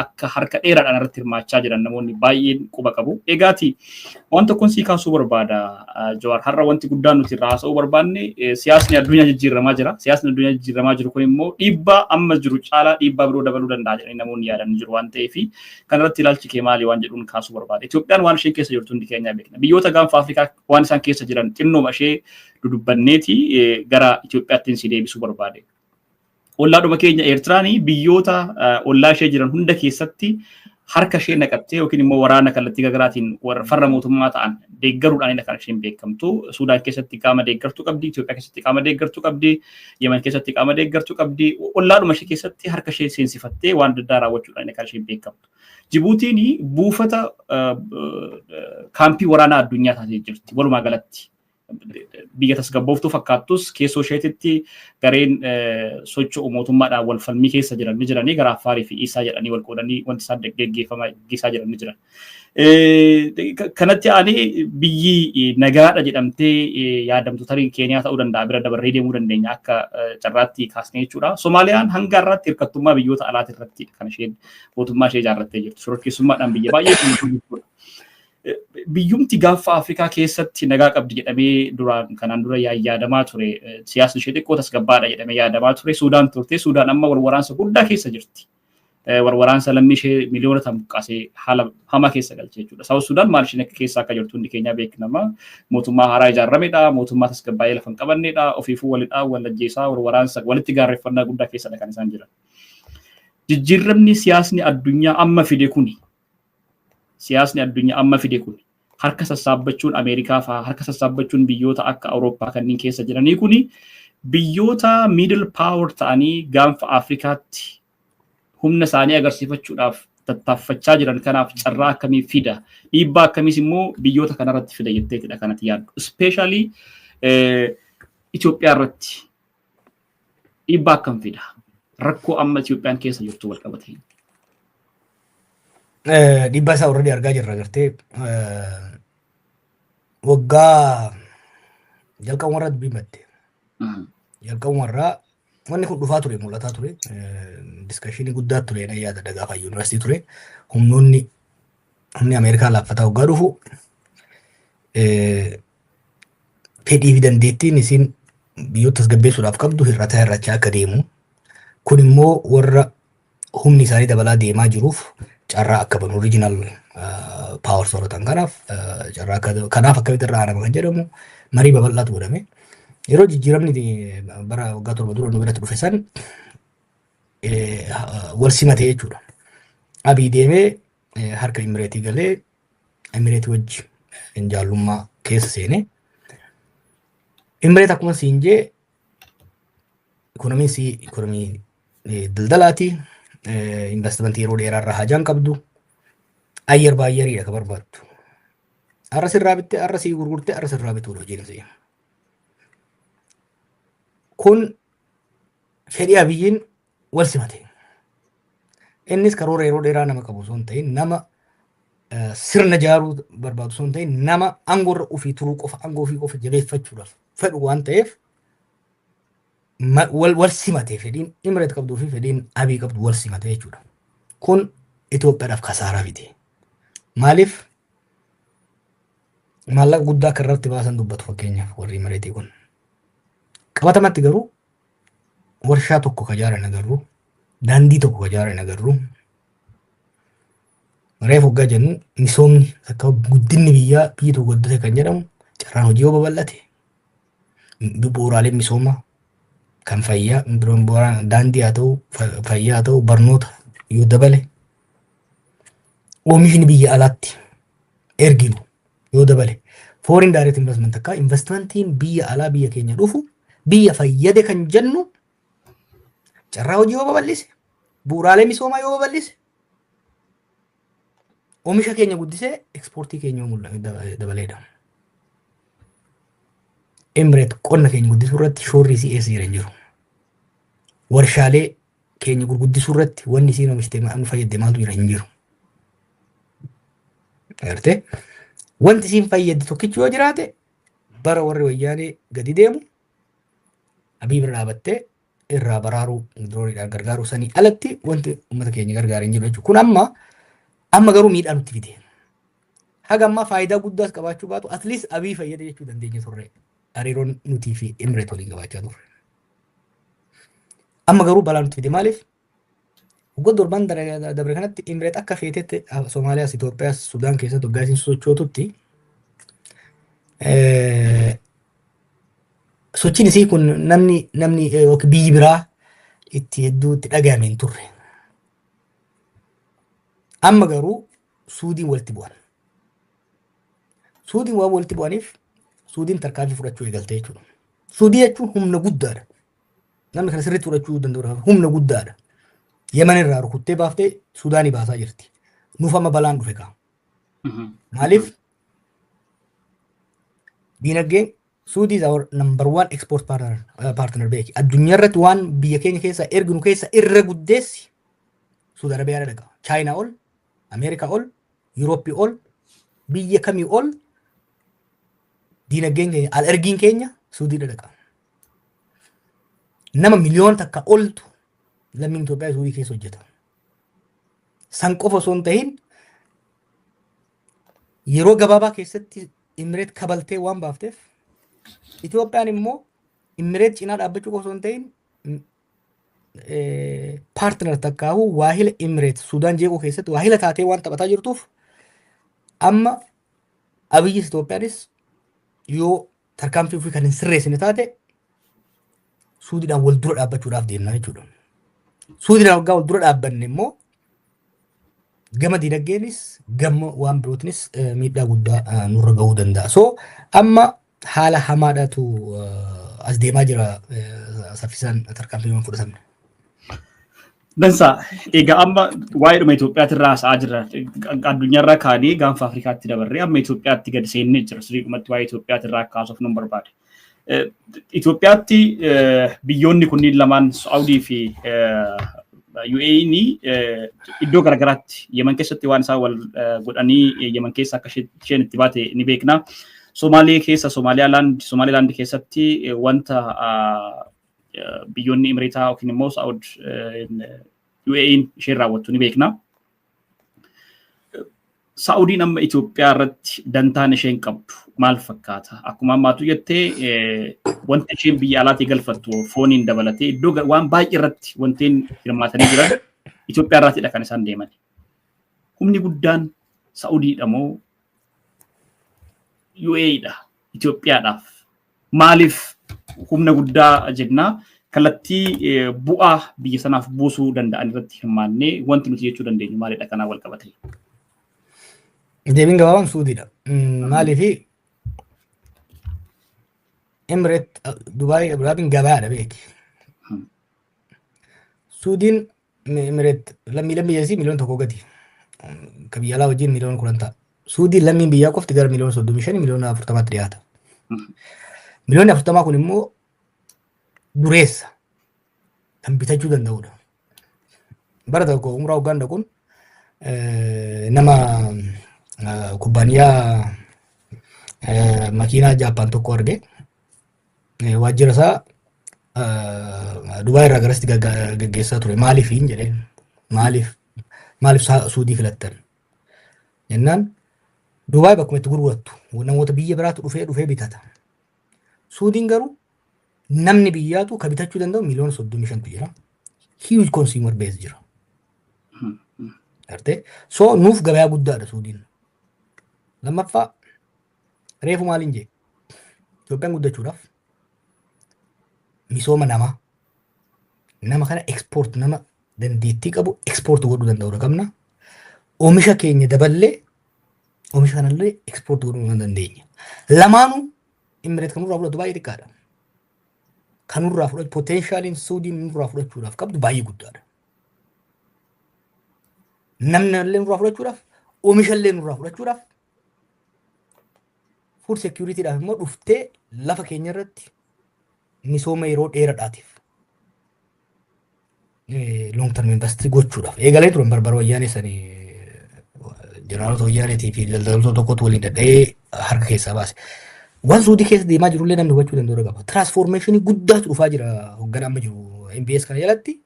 akka harka dheeraadhaan irratti hirmaachaa jiran namoonni baay'een quba qabu. Egaati waan tokkoon sii kaasuu barbaada Jawaar. Har'a wanti guddaan nuti irraa haasa'uu barbaanne siyaasni addunyaa jijjiiramaa jira. Siyaasni addunyaa jijjiiramaa jiru kun immoo dhiibbaa amma jiru caalaa dhiibbaa biroo dabaluu danda'a jedhanii namoonni yaadan jiru waan ta'eef kanarratti ilaalchi kee maali waan jedhuun kaasuu barbaada. Itoophiyaan waan isheen keessa jirtu hundi keenyaa beekna. Biyyoota gaanfa Afrikaa waan isaan keessa jiran xinnooma ishee dudubbanneeti gara Itoophiyaattiin si deebisuu barbaade. Ollaadhuma keenya Eertiraan biyyoota ollaa ishee jiran hunda keessatti harka ishee naqattee yookiin immoo waraana kallattii garaagaraatiin warra farra mootummaa ta'an deeggaruudhaan kan isheen beekamtu. Suudaan keessatti qaama deeggartuu qabdi, Itoophiyaa keessatti qaama deeggartuu qabdi, Yemen keessatti qaama deeggartuu qabdi. Ollaadhuma ishee keessatti harka ishee seensifattee waan adda addaa raawwachuudhaan kan isheen beekamtu. Jibuutiin buufata kaampii waraanaa addunyaa taatee jirti walumaa galatti. Biyya tasgabbooftuu fakkaattus keessoo isheetitti gareen socho'u mootummaadhaan wal falmii keessa jiran ni jiranii gara Affaarii fi Isaa jedhanii wal qoodanii wanti isaan gaggeessaa jiran ni jiran. Kanatti aanee biyyi nagaadha jedhamtee yaadamtu tarii Keeniyaa ta'uu danda'a bira dabarree deemuu dandeenya akka carraatti kaasnee jechuudha. Somaaliyaan hanga irratti hirkattummaa biyyoota alaati irratti kan isheen mootummaa ishee ijaarrattee jirtu. Shororkeessummaadhaan biyya baay'ee biyyumti gaanfa Afrikaa keessatti nagaa qabdi jedhamee kanaan dura yaadamaa ture. Siyaasni ishee xiqqoo tasgabbaadha jedhamee yaadamaa ture. Suudaan turte. Suudaan amma waraansa guddaa keessa jirti. Waraansa lammii ishee miliyoona buqqaasee haala hamaa keessa galche jechuudha. Saawus Suudaan maal isheen akka keessa akka jirtu hundi keenyaa beeknama. Mootummaa haaraa ijaaramedha. Mootummaa tasgabbaa'ee lafa hin qabannedha. Ofiifuu walidhaa wal ajjeesaa waraansa walitti gaarreeffannaa guddaa keessadha kan isaan jiran. Jijjiiramni siyaasni addunyaa amma fide kuni siyaasni addunyaa amma fide kun harka sassaabbachuun Ameerikaa fa'aa harka sassaabbachuun biyyoota akka Awurooppaa kanneen keessa jiranii kuni biyyoota middle power ta'anii gaanfa Afrikaatti humna isaanii agarsiifachuudhaaf tattaaffachaa jiran kanaaf carraa akkamii fida dhiibbaa akkamiis immoo biyyoota kanarratti fida jetteetidha kanatti yaaddu. Especially Itoophiyaa irratti dhiibbaa akkam fida rakkoo amma Itoophiyaan keessa jirtu wal qabatee. Dhiibbaa isaa already argaa jirra gartee waggaa jalqabumarraa dubbii madde. Jalqabumarraa wanni kun dhufaa ture mul'ataa ture. Diskashinii guddaa ture na yaada Dagaafa Yuunivarsiitii ture. Humni Ameerikaa laaffataa waggaa dhufu fedhii fi dandeettiin isin biyyoota tasgabbeessuudhaaf qabdu hir'achaa akka deemu. Kun immoo warra humni isaanii dabalaa deemaa jiruuf carraa akka banu original power sooratan kanaaf akkamitti irraa aanama kan jedhamu marii babal'aatu godhame. Yeroo jijjiiramni bara waggaa 7 dura nu biratti dhufe san wal simate jechuudha. Abii deemee harka Imireetii galee Imireetii wajji jaallummaa keessa seene. Imireet akkuma siin jee ikonomii daldalaati. Investmentii yeroo dheeraa irraa hajaan qabdu ayyar baay'ariidha kan barbaaddu. Arra sirraa bittee arra sii gurgurtee arra sirraa bituudha hojiin. Kun fedhii Abiyyiin wal simate. Innis karoora yeroo dheeraa nama qabu osoo hin ta'in nama sirna ijaaruu barbaadu osoo hin ta'in nama aangoorra ofii turuu qofa aangoo ofii qofa jabeeffachuudhaaf fedhu waan ta'eef wal simate fedhiin Imireet qabduu fi fedhiin Abii qabdu wal simate jechuudha. Kun Itoophiyaadhaaf kasaaraa fide. Maaliif maallaqa guddaa akka irratti baasan dubbatu fakkeenyaaf warri Imireetii kun. Qabatamatti garuu warshaa tokko ka ijaaran agarru, daandii tokko ka ijaaran agarru. Reefu hoggaa jennu misoomni akka guddinni biyya tokko guddate kan jedhamu carraan hojii yoo babal'ate bu'uuraaleen misoomaa kan fayyaa daandii haa ta'u fayyaa haa ta'u barnoota yoo dabale oomishni biyya alaatti erginu yoo dabale foreign direct investment akka investmentiin biyya alaa biyya keenya dhufu biyya fayyade kan jennu carraa hojii yoo babal'ise bu'uuraalee misoomaa yoo babal'ise oomisha keenya guddisee ekspoortii keenya dabaleedha. Emirates qonna keenya guddisuu irratti shoorri isii eessa jiran jiru. Warshaalee keenya gurguddisuu irratti wanni isiin oomishte nu fayyadde maaltu jira hin jiru. Agartee wanti isiin fayyadde tokkichi yoo jiraate bara warri wayyaanee gadi deemu abii bira dhaabattee irraa baraaruu dirooniidhaan gargaaruu sanii alatti wanti uummata keenya gargaara hin jiru jechuudha. Kun amma garuu miidhaa nutti fide. Haga ammaa faayidaa guddaas qabaachuu baatu at least abii fayyada jechuu dandeenya turre. Hariiroon nutii fi Emirates waliin qabaachaa turre. Amma garuu balaa nutti fide maaliif? Waggaa torban dabre kanatti Emirates akka feetetti Somaaliyaas, Itoophiyaas, Sudaan keessatti waggaa isin sochootutti sochiin isii kun namni biyyi biraa itti hedduu itti dhagahame hin turre. Amma garuu Suudiin walitti bu'an. Suudiin waan walitti bu'aniif Suudiin tarkaanfii fudhachuu eegalte jechuudha. Suudii jechuun humna guddaadha. Namni kana sirriitti fudhachuu danda'u humna guddaadha. Yemen irraa rukuttee baaftee Suudaanii baasaa jirti. Nuuf amma balaan dhufe kaa. Maaliif? Diinagdeen Suudii is our number one export partner beeki. Addunyaa irratti waan biyya keenya keessa erginu keessa irra guddeessi Suudi Arabiyaa dhaqa. Chaayinaa ol, Ameerikaa ol, Yurooppii ol, biyya kamii ol diinagdeen keenya al ergiin keenya Suudii dhaqa. Nama miliyoona takka oltu lammiin Itoophiyaa Suudii keessa hojjeta. San qofa osoo hin ta'in yeroo gabaabaa keessatti Emirates kabaltee waan baafteef Itoophiyaan immoo Emirates cinaa dhaabbachuu qofa osoo hin ta'in partner takkaahu waahila Emirates Sudaan jeequu keessatti waahila taatee waan taphataa jirtuuf amma Abiyyis Itoophiyaanis yoo tarkaanfii ofii kan hin sirreessine taate Suudiidhaan wal dura dhaabbachuudhaaf deemna jechuudha. Suudiidhaan waggaa wal dura dhaabbanne immoo gama diinagdeenis gama waan birootinis miidhaa guddaa nurra gahuu danda'a. So amma haala hamaadhaatu as deemaa jira saffisaan tarkaanfiiwwan fudhatamne. Dansa egaa amma waa'ee dhuma Itoophiyaatirraa haasa'aa jirra. Addunyaarraa kaanee gaanfa Afrikaatti dabarree amma Itoophiyaatti gad seennee jira. Sirriidhumatti waa'ee Itoophiyaatirraa kaasuuf nan barbaade. Itoophiyaatti biyyoonni kunniin lamaan Saawudii fi UAE'n iddoo garagaraatti Yemen keessatti waan isaan wal godhanii Yemen keessa akka isheen itti baate ni beekna. Somaalilaand keessatti wanta biyyoonni Emirataa yookiin immoo Saawud UAE'n isheen raawwattu ni beekna. Saawudiin amma Itoophiyaa irratti dantaan isheen qabdu maal fakkaata? Akkuma ammaatu jettee wanti isheen biyya alaatii galfattu fooniin dabalatee iddoo waan baay'ee irratti wanteen hirmaatanii jiran Itoophiyaa irraatidha kan isaan deeman. Humni guddaan Saawudiidha moo UAE'dha Itoophiyaadhaaf? Maaliif humna guddaa jennaa kallattii bu'aa biyya sanaaf buusuu danda'an irratti hirmaannee wanti nuti jechuu dandeenyu maalidha kanaa wal qabate? Deebiin gabaabaan Suudiidha. Maaliif Emirates Dubaay Abudaabiin gabaadha beeki. Suudiin Emirates lammiileen biyyasii miliyoona tokko gati. Ka biyya alaa wajjin miliyoona 10 ta'a. Suudiin lammiin biyyaa qofti gara miliyoona 35 miliyoona 40 dhiyaata. Miliyoonni 40 kun immoo dureessa kan bitachuu danda'udha. Bara tokko umraa Uganda kun nama kubbaaniyaa makiinaa Jaappaan tokko arge waajjira isaa Dubaay irraa garasitti gaggeessaa ture. Maaliif hin jedhee maaliif Suudii filattan jennaan Dubaay bakkuma itti gurgurattu namoota biyya biraatu dhufee bitata. Suudiin garuu namni biyyaatu ka bitachuu danda'u miliyoona 35 jira. Huge consumer base jira. Gartee so nuuf gabayaa guddaadha Suudiin. Lammaffaa reefu maaliin jee Itoophiyaan guddachuudhaaf misooma nama kana export nama dandeettii qabu export godhuu danda'udha qabna. Oomisha keenya daballee oomisha kanallee export godhuu hin dandeenya. Lamaanuu immireet kanurraa fudhatu baay'ee xiqqaadha. Kanurraa fudhatu potentiaaliin Suudiin nurraa fudhachuudhaaf qabdu baay'ee guddaadha. Namni illee nurraa fudhachuudhaaf oomisha illee nurraa fudhachuudhaaf food securityidhaaf immoo dhuftee lafa keenya irratti misooma yeroo dheeraadhaatiif long term industry gochuudhaaf eegalee turan barbara wayyaanee sanii jeneraaloota wayyaaneetii fi daldaltoota tokkotu waliin dadha'ee harka keessaa baase. Waan Suudii keessa deemaa jirullee namni hubachuu danda'u qaba. Transformationii guddaatu dhufaa jira hoogganaa amma jiru MBS kana jalatti.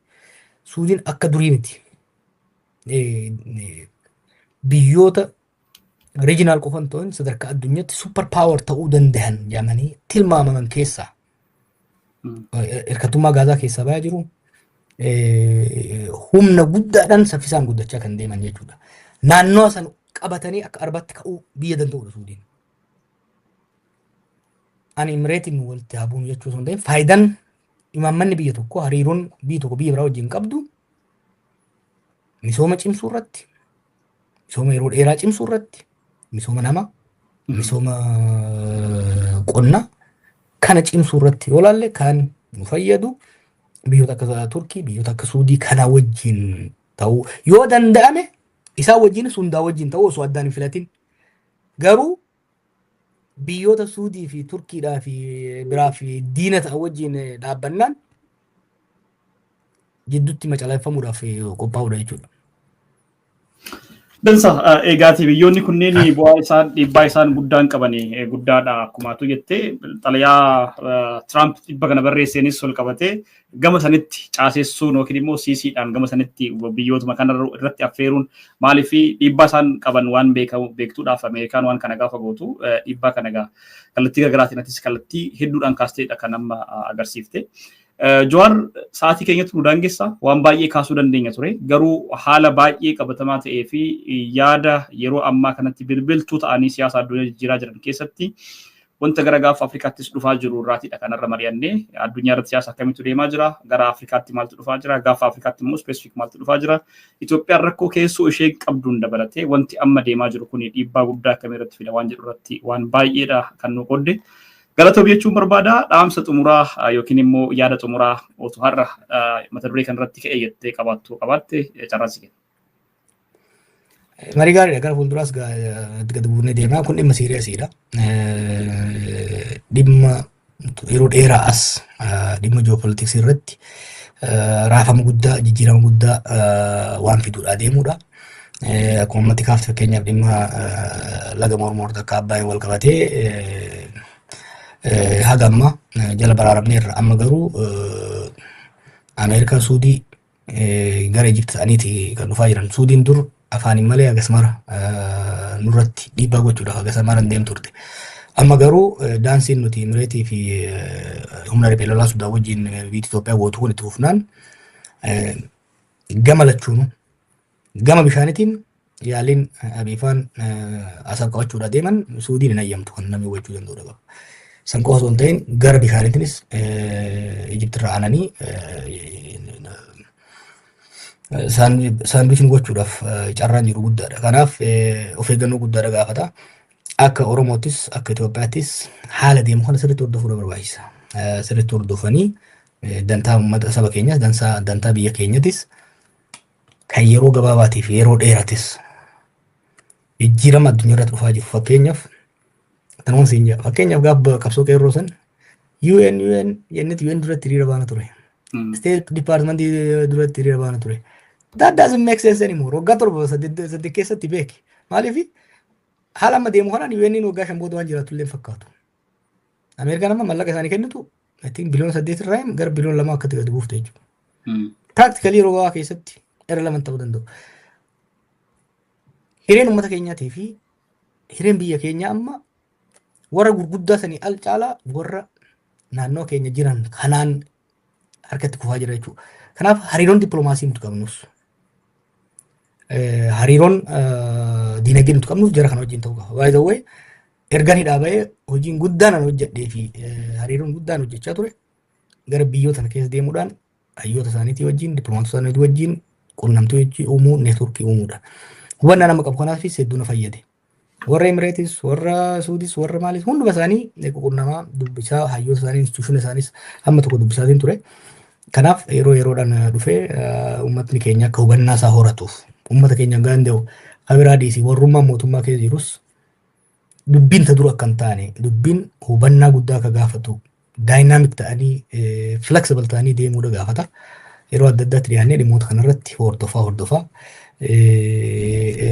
Suudiin akka durii miti. Biyyoota regional qofan ta'an sadarkaa addunyaatti super power ta'uu danda'an jedhamanii tilmaamaman keessaa hirkattummaa gaazaa keessaa ba'aa jiru. Humna guddaadhaan saffisaan guddachaa kan deeman jechuudha. Naannoo san qabatanii akka arbaatti ka'uu biyya danda'udha Suudiin. Ani immireetiin walitti haabuun jechuu osoo hin ta'in faayidaan imaammanni biyya tokko hariiroon biyya tokko biyya biraa wajjin qabdu misooma cimsuu irratti, misooma yeroo dheeraa cimsuu irratti, misooma nama, misooma qonna kana cimsuu irratti yoo laalle kan nu fayyadu biyyoota akka Turkii, biyyoota akka Suudii kana wajjin ta'uu yoo danda'ame isaa wajjin sundaa wajjin ta'uu osoo addaan hin filatin. Garuu biyyoota Suudii fi Turkiidhaa fi biraa fi diina ta'an wajjin dhaabbannaan jidduutti macalaaffamuudhaaf qophaa'uudha jechuudha. Dansa eegaati biyyoonni kunneen dhiibbaa isaan guddaan qaban guddaadha akkumaatu jettee xalayaa Trump dhibba kana barreesseenis ol qabatee gama sanitti caasessuun yookiin immoo siisiidhaan gama sanitti biyyootuma kana irratti affeeruun maaliif dhiibbaa isaan qaban waan beektuudhaaf Ameerikaan waan kana gaafa gootu dhiibbaa kana egaa kallattii garaagaraatiin kallattii hedduudhaan kaasteedha kan amma agarsiifte. Jowaar sa'aatii keenyatti nu daangessa waan baay'ee kaasuu dandeenya ture garuu haala baay'ee qabatamaa ta'ee fi yaada yeroo ammaa kanatti bilbiltuu ta'anii siyaasa addunyaa jijjiiraa jiran keessatti wanta gara gaafa Afrikaattis dhufaa jiru irraatidha kanarra mari'annee addunyaa irratti siyaasa akkamitti deemaa jira gara Afrikaatti maaltu dhufaa jira gaafa Afrikaatti immoo spesifik maaltu dhufaa jira Itoophiyaan rakkoo keessoo ishee qabduun dabalatee wanti amma deemaa jiru kun dhiibbaa guddaa akkamii irratti fida waan jedhu irratti waan baay'eedha kan nu qodde. Galatoo jechuun barbaada dhaamsa xumuraa yookiin immoo yaada xumuraa otoo har'a mata duree kanarratti ka'ee jettee qabaatte carraasii kenna. Marii gaariidha gara fuulduraas gad buunee deemaa kun dhimma siiriyaasiidha. Dhimma yeroo dheeraa as dhimma ji'oopolitiksii irratti raafama guddaa jijjiirama guddaa waan fiduudhaa deemuudha. Akkuma ummatti kaafte fakkeenyaaf dhimma laga mormoorta akka Abbaayeen wal qabatee haga amma jala baraaramneerra amma garuu Ameerikaa Suudii gara Ijipti ta'aniiti kan dhufaa jiran. Suudiin dur afaaniin malee agasmara nurratti dhiibbaa gochuudhaaf agasmara hin deemtu turte. Amma garuu daansiin nuti Imireetii fi humna riphee lolaa Sudaan wajjin biyya Itoophiyaa gootu kun itti fufnaan gama lachuunu gama bishaanitiin yaaliin Abiifaan asal qabachuudhaa deeman Suudiin hin ayyamtu kan namni hubachuu danda'udha qaba. San qofa osoo hin ta'in gara bishaaniitiinis Ijiptirraa aananii saanduuchiin gochuudhaaf carraan jiru guddaadha. Kanaaf of eeggannoo guddaadha gaafata. Akka Oromoottis akka Itoophiyaattis haala deemu kana sirriitti hordofuu barbaachisa. Sirriitti hordofanii dantaa uummata saba keenyas dantaa biyya keenyattis kan yeroo gabaabaatii fi yeroo dheeratis jijjiirama addunyaa irratti dhufaa jiru fakkeenyaaf tanuma siinja fakkeenyaaf gaafa qabsoo qeerroo san UN jennetti duratti hiriira baana ture. State Department duratti hiriira baana ture. That doesn't make sense anymore. Waggaa torba saddeet keessatti beeki. Maaliif haala amma deemu kanaan UN waggaa 5 booda waan jiraatu illee fakkaatu. Ameerikaan amma mallaqa isaanii kennitu I think biliyoona 8 irraa gara biliyoona 2 akkatti gadi buufte jechuudha. Practically yeroo gabaabaa keessatti irra lama ta'uu danda'u. Hireen uummata keenyaatii fi hireen biyya keenyaa amma warra gurguddaa sanii al caalaa warra naannoo keenya jiran kanaan harkatti kufaa jira jechuudha. Kanaaf hariiroon dippiloomaasii nuti qabnus hariiroon diinagdee nuti qabnus jara kana wajjin ta'uu qaba. By the way, erga ni dhaabee hojiin guddaan an hojjedhee fi hariiroon guddaan hojjechaa ture gara biyyoota keessa deemuudhaan hayyoota isaaniitii wajjin dippiloomaatota isaaniitii wajjin quunnamtii uumuu neetworkii uumuudha. Hubannaa nama qabu kanaafis hedduu na fayyade. Warra Emirates, warra Suudis, warra Maalis hunduma isaanii quunnamaa dubbisaa hayyoota isaanii instituushiina isaanis hamma tokko dubbisaatiin ture. Kanaaf yeroo yeroodhaan dhufee uummatni keenya akka hubannaa isaa horatuuf uummata keenya gaanda'u kabiraa dhiisii warrummaa mootummaa keessa jirus dubbiin ta dura akka hin taane dubbiin hubannaa guddaa akka gaafatu daayinaamik ta'anii flexible ta'anii deemuudha gaafata. Yeroo adda addaatti dhiyaannee dhimmoota kanarratti hordofaa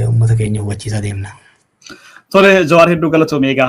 uummata keenya hubachiisaa deemna. Tole Jawaar hedduu galatoomee egaa